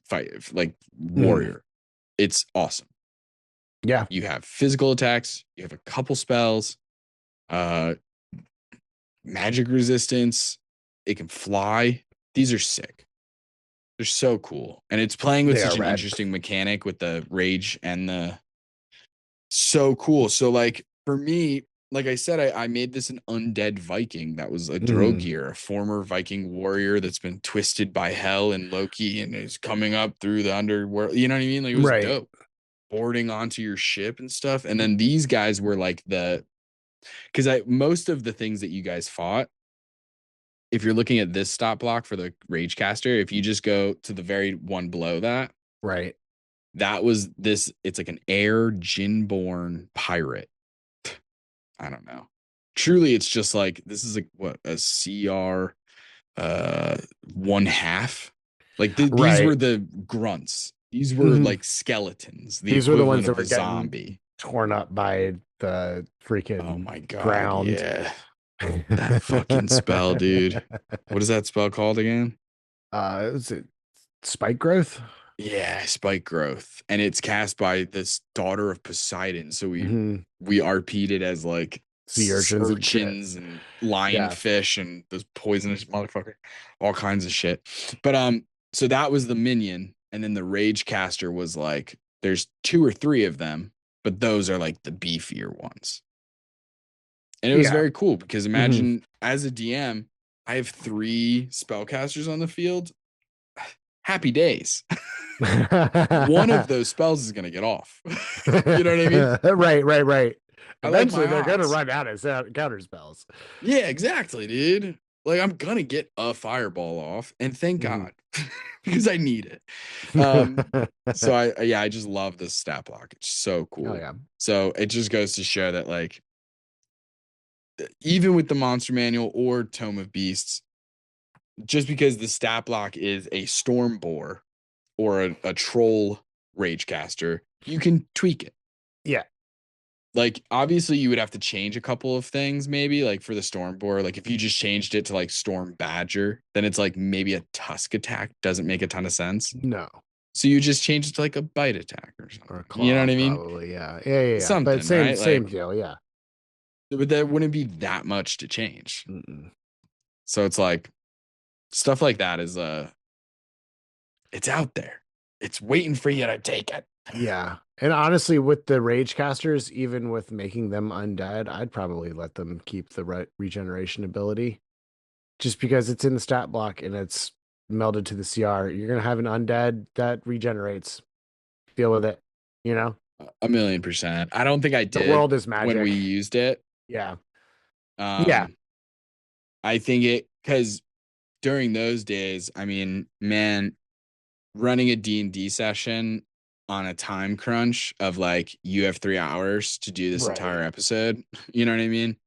fight like warrior. It's awesome.
Yeah.
You have physical attacks, you have a couple spells, uh magic resistance, it can fly. These are sick. They're so cool. And it's playing with
They are
such an
rad.
interesting mechanic with the rage and the so cool. So like for me, like I said, I made this an undead Viking that was a Drogir, a former Viking warrior that's been twisted by hell and Loki and is coming up through the underworld. You know what I mean? Like it was
Right.
dope. Boarding onto your ship and stuff. And then these guys were like because most of the things that you guys fought, if you're looking at this stop block for the rage caster, if you just go to the very one below that,
Right.
that was this. It's like an air djinn-born pirate. I don't know. Truly, it's just like this is like what a CR 1/2. Like these were
Right.
the grunts. These were like skeletons, the
These were the ones
equivalent
that
of
were
a
getting
zombie.
torn up by the
Oh
freaking
my god,
ground.
yeah. That fucking spell, dude. What is that spell called again?
Is it spike growth?
Yeah, spike growth. And it's cast by this daughter of Poseidon. So
Mhm.
we RP'd it as like
Sea urchins and shit.
urchins and
Yeah.
lionfish and those poisonous motherfucker, all kinds of shit. But so that was the minion, and then the rage caster was like there's 2 or 3 of them, but those are like the beefier ones. And it was
Yeah.
very cool because
Mhm.
imagine as a DM, I have 3 spellcasters on the field. Happy days. One of those spells is going to get off. You know what I mean?
Right.
I like my
Eventually, they're going to
odds.
run out of counter spells.
Yeah, exactly, dude. Like, I'm gonna get a fireball off, and thank
Mhm.
God, because I need it. So I just love this stat block. It's so cool.
Oh yeah.
So it just goes to show that, like, even with the monster manual or Tome of Beasts, just because the stat block is a storm boar or a troll ragecaster, you can tweak it.
Yeah.
Like, obviously, you would have to change a couple of things, maybe, like for the storm boar. Like, if you just changed it to like storm badger, then it's like maybe a tusk attack doesn't make a ton of sense.
No.
So you just change it to like a bite attack or something.
Or a
You know
claw,
what I mean?
probably. Yeah. Yeah. But
Something,
same
right? Like,
deal. Yeah.
but that wouldn't be that much to change.
Mm-mm.
So it's like stuff like that is it's out there. It's waiting for you to take it.
Yeah. And honestly, with the rage casters, even with making them undead, I'd probably let them keep the regeneration ability, just because it's in the stat block and it's melded to the CR. You're gonna have an undead that regenerates. Deal with it. You know,
1,000,000%. I don't think I
the
did
world is
when we
magic.
used it.
Yeah. Yeah.
I think it because during those days, I mean, man, running a D&D session on a time crunch of like you have 3 hours to do this entire
Right.
episode. You know what I mean?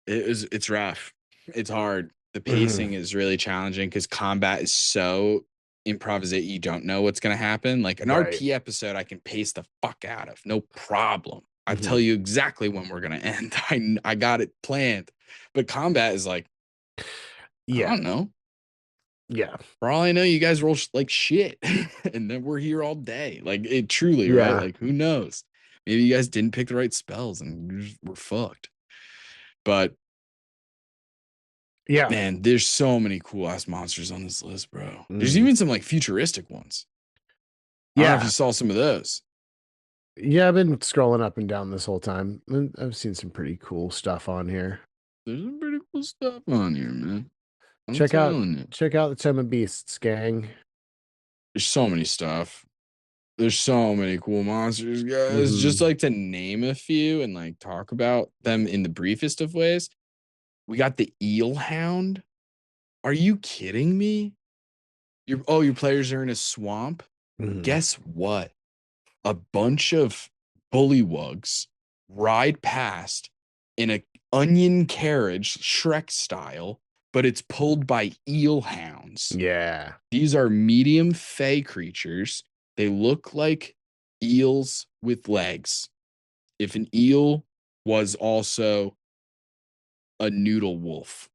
It's rough. It's hard. The
Mhm.
pacing is really challenging because combat is so improvisate. You don't know what's gonna happen. Like an
Right.
RP episode, I can pace the fuck out of, no problem. I tell
Mhm.
you exactly when we're gonna end. I got it planned. But combat is like, I
Yeah.
don't know.
Yeah.
For all I know, you guys roll like shit, and then we're here all day. Like it truly, right?
Yeah.
Like who knows? Maybe you guys didn't pick the right spells and we're fucked. But
Yeah.
man, there's so many cool ass monsters on this list, bro. There's
Mhm.
even some like futuristic ones. I don't know if you
Yeah.
saw some of those.
Yeah. I've been scrolling up and down this whole time, and I've seen some pretty cool stuff on here.
There's some pretty cool stuff on here, man. I'm
Check out
telling you.
check out the Tome of Beasts, gang.
There's so many stuff. There's so many cool monsters, guys. Just
Mhm.
like to name a few and like talk about them in the briefest of ways. We got the Eel Hound. Are you kidding me? Your players are in a swamp.
Mhm.
Guess what? A bunch of bullywugs ride past in a onion carriage, Shrek style, but it's pulled by eel hounds.
Yeah.
These are medium fey creatures. They look like eels with legs. If an eel was also a noodle wolf,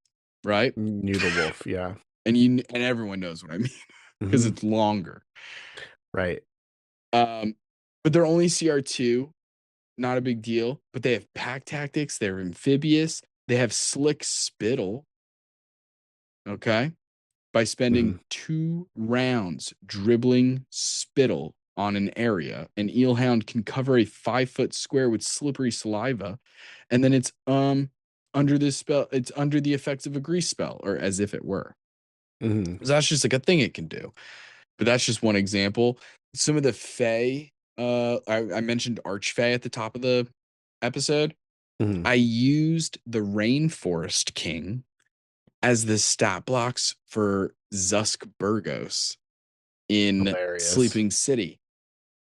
right?
Noodle Wolf. Yeah.
And everyone knows what I mean because
Mhm.
it's longer.
Right.
Um, but they're only CR2, not a big deal. But they have pack tactics. They're amphibious. They have slick spittle. Okay, by spending
Mhm.
2 rounds dribbling spittle on an area, an eelhound can cover a 5-foot square with slippery saliva, and then it's under this spell. It's under the effects of a grease spell, or as if it were.
Mhm.
So that's just like a thing it can do. But that's just one example. Some of the Fae, I mentioned Archfey at the top of the episode.
Mhm.
I used the Rainforest King as the stat blocks for Zusk Burgos in
Hilarious.
Sleeping City.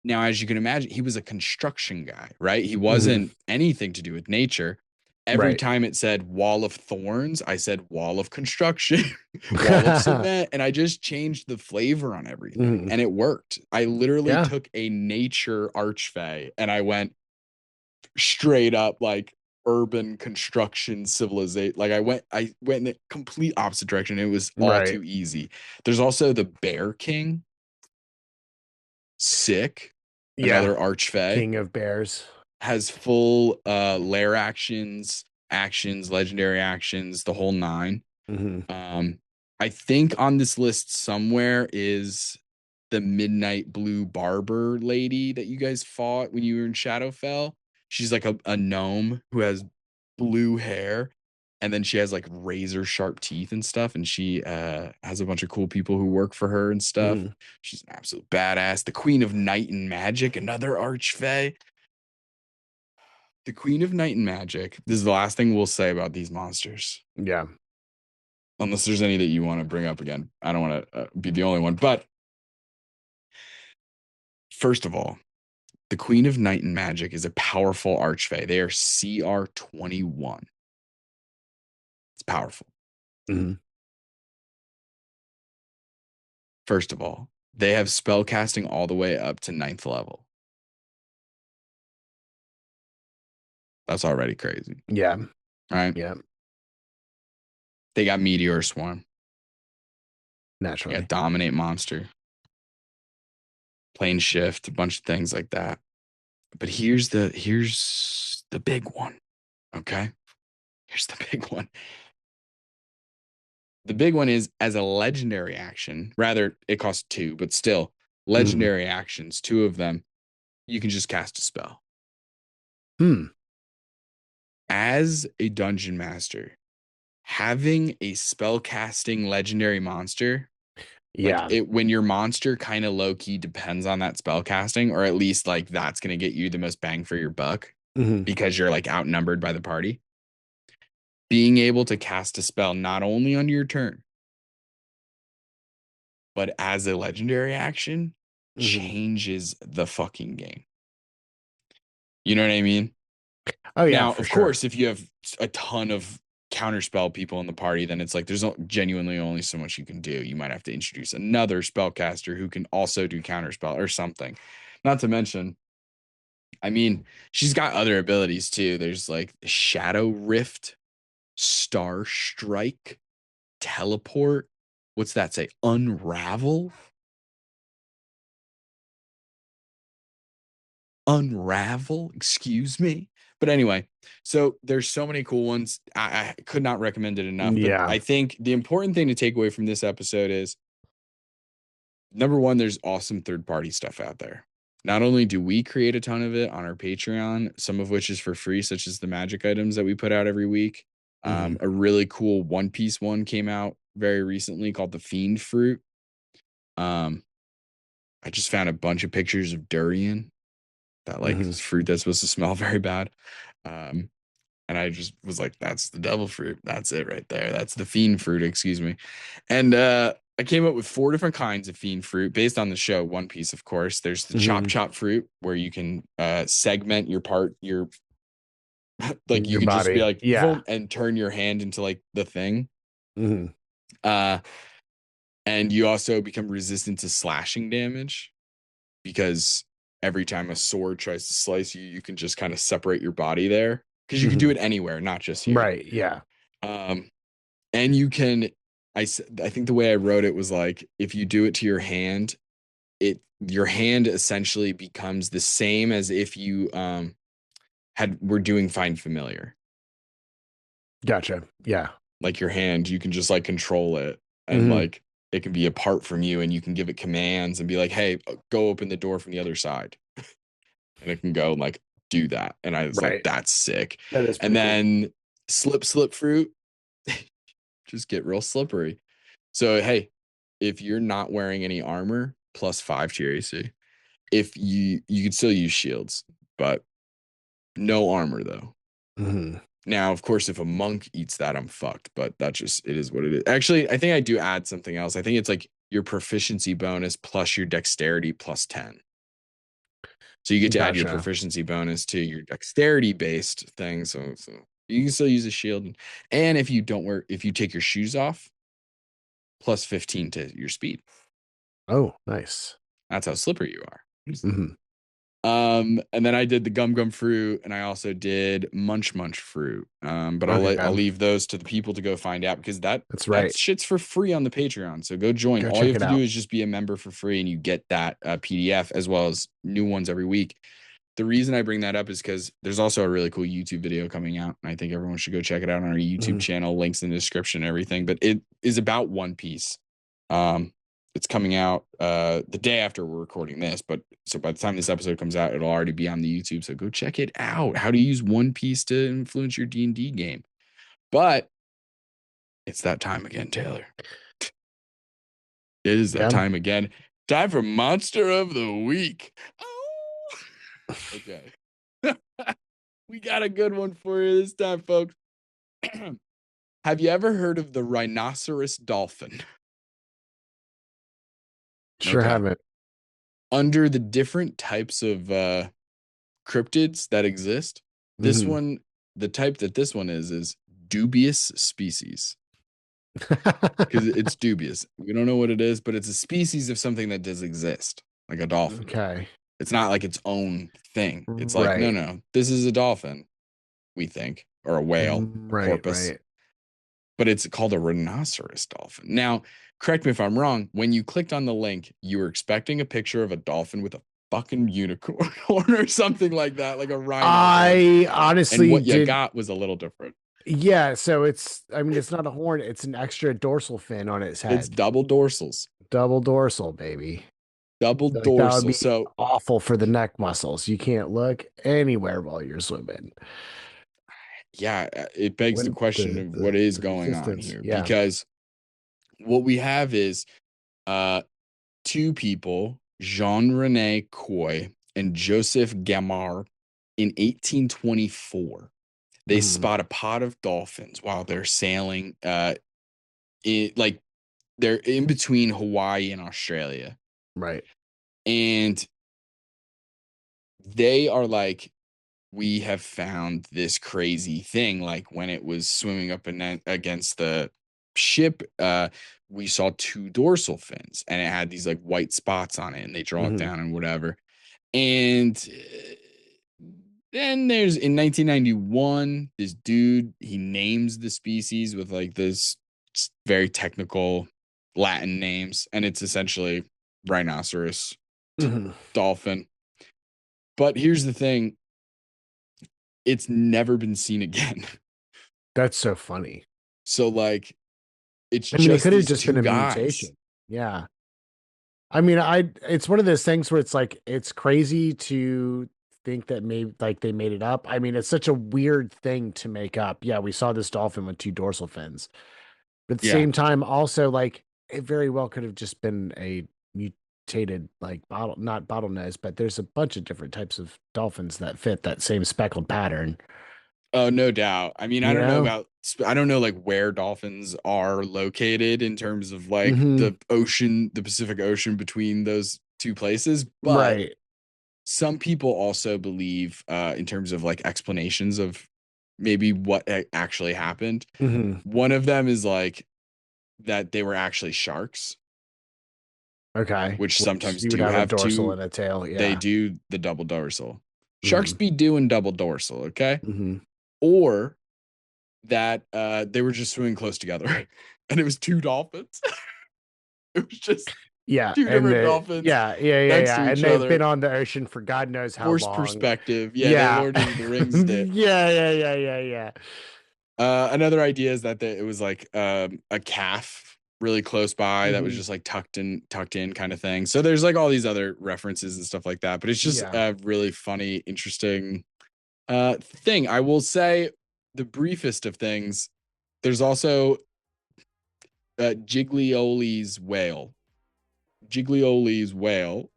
Now, as you can imagine, he was a construction guy, right? He
Mhm.
wasn't anything to do with nature. Every
Right.
time it said wall of thorns, I said wall of construction, wall of cement, and I just changed the flavor on everything,
Mhm.
and it worked. I literally
Yeah.
took a nature archfey and I went straight up like urban construction civilization. Like I went in the complete opposite direction. It was all
Right.
too easy. There's also the Bear King, sick,
Yeah.
another archfey.
King of Bears.
Has full lair actions, legendary actions, the whole nine.
Mhm.
Um, I think on this list somewhere is the Midnight Blue Barber lady that you guys fought when you were in Shadowfell. She's like a gnome who has blue hair, and then she has like razor sharp teeth and stuff, and she has a bunch of cool people who work for her and stuff.
Mhm.
She's an absolute badass. The Queen of Night and Magic, another archfey. The Queen of Night and Magic. This is the last thing we'll say about these monsters.
Yeah.
unless there's any that you want to bring up again. I don't want to be the only one. But first of all, the Queen of Night and Magic is a powerful archfey. They are CR 21. It's powerful.
Mhm.
First of all, they have spell casting all the way up to 9th level. That's already crazy.
Yeah.
Right?
Yeah.
They got Meteor Swarm. They
Naturally.
got Dominate Monster. Plane Shift, a bunch of things like that. But here's the big one. Okay? Here's the big one. The big one is as a legendary action, rather it costs 2, but still legendary actions, 2 of them, you can just cast a spell. As a dungeon master, having a spell casting legendary monster,
Yeah.
like when your monster kind of low key depends on that spell casting, or at least like that's going to get you the most bang for your buck because you're like outnumbered by the party. Being able to cast a spell not only on your turn, but as a legendary action changes the fucking game. You know what I mean?
Oh yeah,
Now,
for
of
sure.
course, if you have a ton of counterspell people in the party, then it's like there's genuinely only so much you can do. You might have to introduce another spellcaster who can also do counterspell or something. Not to mention, I mean, she's got other abilities too. There's like Shadow Rift, Star Strike, Teleport. What's that say? Unravel? Unravel? Excuse me. But anyway, so there's so many cool ones. I could not recommend it enough. But
Yeah.
I think the important thing to take away from this episode is number one, there's awesome third-party stuff out there. Not only do we create a ton of it on our Patreon, some of which is for free, such as the magic items that we put out every week. A really cool One Piece one came out very recently called the Fiend Fruit. I just found a bunch of pictures of durian, that like fruit that's supposed to smell very bad. And I just was like, that's the devil fruit. That's it right there. That's the fiend fruit, excuse me. And I came up with 4 different kinds of fiend fruit based on the show One Piece, of course. There's the chop fruit where you can segment your like you
Your
can just be
body.
like
Yeah.
boom, and turn your hand into like the thing. And you also become resistant to slashing damage because every time a sword tries to slice you, you can just kind of separate your body there because you can do it anywhere, not just here.
Right. Yeah.
And you can, I think the way I wrote it was like, if you do it to your hand, your hand essentially becomes the same as if you were doing Find Familiar.
Gotcha. Yeah.
Like your hand, you can just like control it and like it can be apart from you and you can give it commands and be like, hey, go open the door from the other side. And it can go and like do that. And I was like, that's sick.
That is
and
pretty
then slip fruit, just get real slippery. So, hey, if you're not wearing any armor, +5 to your AC. If you could still use shields, but no armor though. Now, of course, if a monk eats that, I'm fucked, but it is what it is. Actually, I think I do add something else. I think it's like your proficiency bonus plus your dexterity +10. So you get to add your proficiency bonus to your dexterity based thing. So you can still use a shield. And if you take your shoes off, +15 to your speed.
Oh, nice.
That's how slippery you are. And then I did the gum fruit and I also did munch fruit. But I'll leave those to the people to go find out because that's right. That shit's for free on the Patreon. So go join. All you have to do is just be a member for free and you get that PDF as well as new ones every week. The reason I bring that up is because there's also a really cool YouTube video coming out. And I think everyone should go check it out on our YouTube channel. Links in the description and everything. But it is about One Piece. It's coming out the day after we're recording this. So by the time this episode comes out, it'll already be on the YouTube. So go check it out. How to use One Piece to influence your D&D game. But it's that time again, Taylor. It is that time again. Time for Monster of the Week. Oh. Okay. We got a good one for you this time, folks. Have you ever heard of the rhinoceros dolphin?
Sure
Okay.
haven't.
Under the different types of cryptids that exist, this
Mhm.
one, the type that this one is dubious species. Because it's dubious. We don't know what it is, but it's a species of something that does exist, like a dolphin.
Okay.
It's not like its own thing. It's like,
Right.
no, this is a dolphin, we think, or a whale,
Right.
porpoise,
Right.
but it's called a rhinoceros dolphin. Now, correct me if I'm wrong. When you clicked on the link, you were expecting a picture of a dolphin with a fucking unicorn or something like that, like a rhino.
I
And
honestly
what you
did.
got was a little different.
Yeah. So it's not a horn. It's an extra dorsal fin on its head.
It's double dorsals.
Double dorsal, baby.
Double
Like, that would
dorsal.
be
So
awful for the neck muscles. You can't look anywhere while you're swimming.
yeah, it begs the
When
question of what is
the
going on
resistance,
here.
yeah.
Because what we have is two people, Jean-René Coy and Joseph Gamard, in 1824. They
Mhm.
spot a pod of dolphins while they're sailing they're in between Hawaii and Australia.
Right.
And they are like, we have found this crazy thing. Like when it was swimming up against the ship, we saw two dorsal fins and it had these like white spots on it, and they draw it
Mhm.
down and whatever. And then there's in 1991, this dude, he names the species with like this very technical Latin names, and it's essentially rhinoceros
Mhm.
dolphin. But here's the thing, it's never been seen again.
That's so funny.
So like, it's
I mean, it
just
could have
these
just
two
been a
guys.
mutation. Yeah. I mean, it's one of those things where it's like, it's crazy to think that maybe like they made it up. I mean, it's such a weird thing to make up. Yeah, we saw this dolphin with two dorsal fins. But at the
Yeah.
same time, also like it very well could have just been a mutated like not bottlenose, but there's a bunch of different types of dolphins that fit that same speckled pattern.
Oh, no doubt. I mean, I
You
don't know
know?
about, I don't know like where dolphins are located in terms of like
Mhm.
the ocean, the Pacific Ocean between those two places. But
Right.
some people also believe, in terms of like explanations of maybe what actually happened.
Mhm.
One of them is like that they were actually sharks,
Okay.
which sometimes
you would
do
have a
have
dorsal
two.
and a tail. Yeah.
They do the double dorsal. Sharks
Mhm.
be doing double dorsal, okay?
Mhm.
Or that they were just swimming close together and it was two dolphins. It was just
Yeah,
two
and
different dolphins next to
and
each
they've
other.
been on the ocean for God knows how
Forced
long.
perspective. Yeah, they
Yeah.
Lord of the Rings did.
Yeah.
Another idea is that it was like a calf really close by that was
Mhm.
just like tucked in kind of thing. So there's like all these other references and stuff like that, but it's just
Yeah.
a really funny, interesting thing. I will say the briefest of things. There's also Giglioli's whale. Giglioli's whale.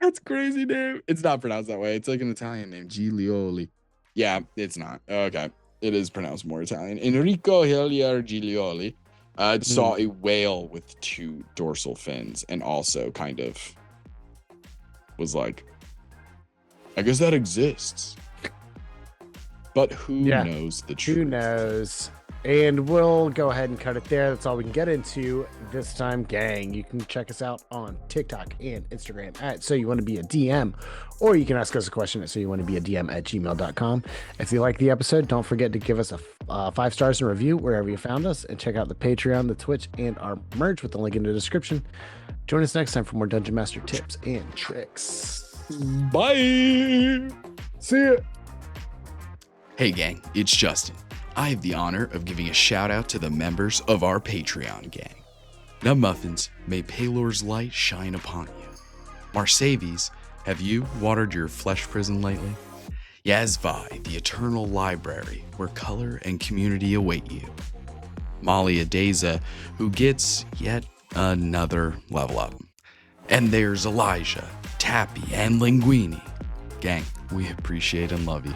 That's a crazy name. It's not pronounced that way. It's like an Italian name, Giglioli. Yeah, it's not. Okay. It is pronounced more Italian. Enrico Hillier Giglioli saw a whale with two dorsal fins and also kind of was like, I guess that exists. But who knows the truth?
Who knows? And we'll go ahead and cut it there. That's all we can get into this time, gang. You can check us out on TikTok and Instagram at So You Want to Be a DM, or you can ask us a question at soyouwantobeadm@gmail.com. If you like the episode, don't forget to give us a 5 stars and review wherever you found us, and check out the Patreon, the Twitch, and our merch with the link in the description. Join us next time for more Dungeon Master tips and tricks.
Bye.
See ya.
Hey gang, it's Justin. I have the honor of giving a shout out to the members of our Patreon gang. Nub Muffins, may Palor's light shine upon you. Marsavies, have you watered your flesh prison lately? Yazvi, the eternal library where color and community await you. Molly Adeza, who gets yet another level up. And there's Elijah, Tappy, and Linguini. Gang, we appreciate and love you.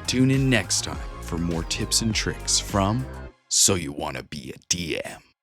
Tune in next time for more tips and tricks from So you want to be a DM.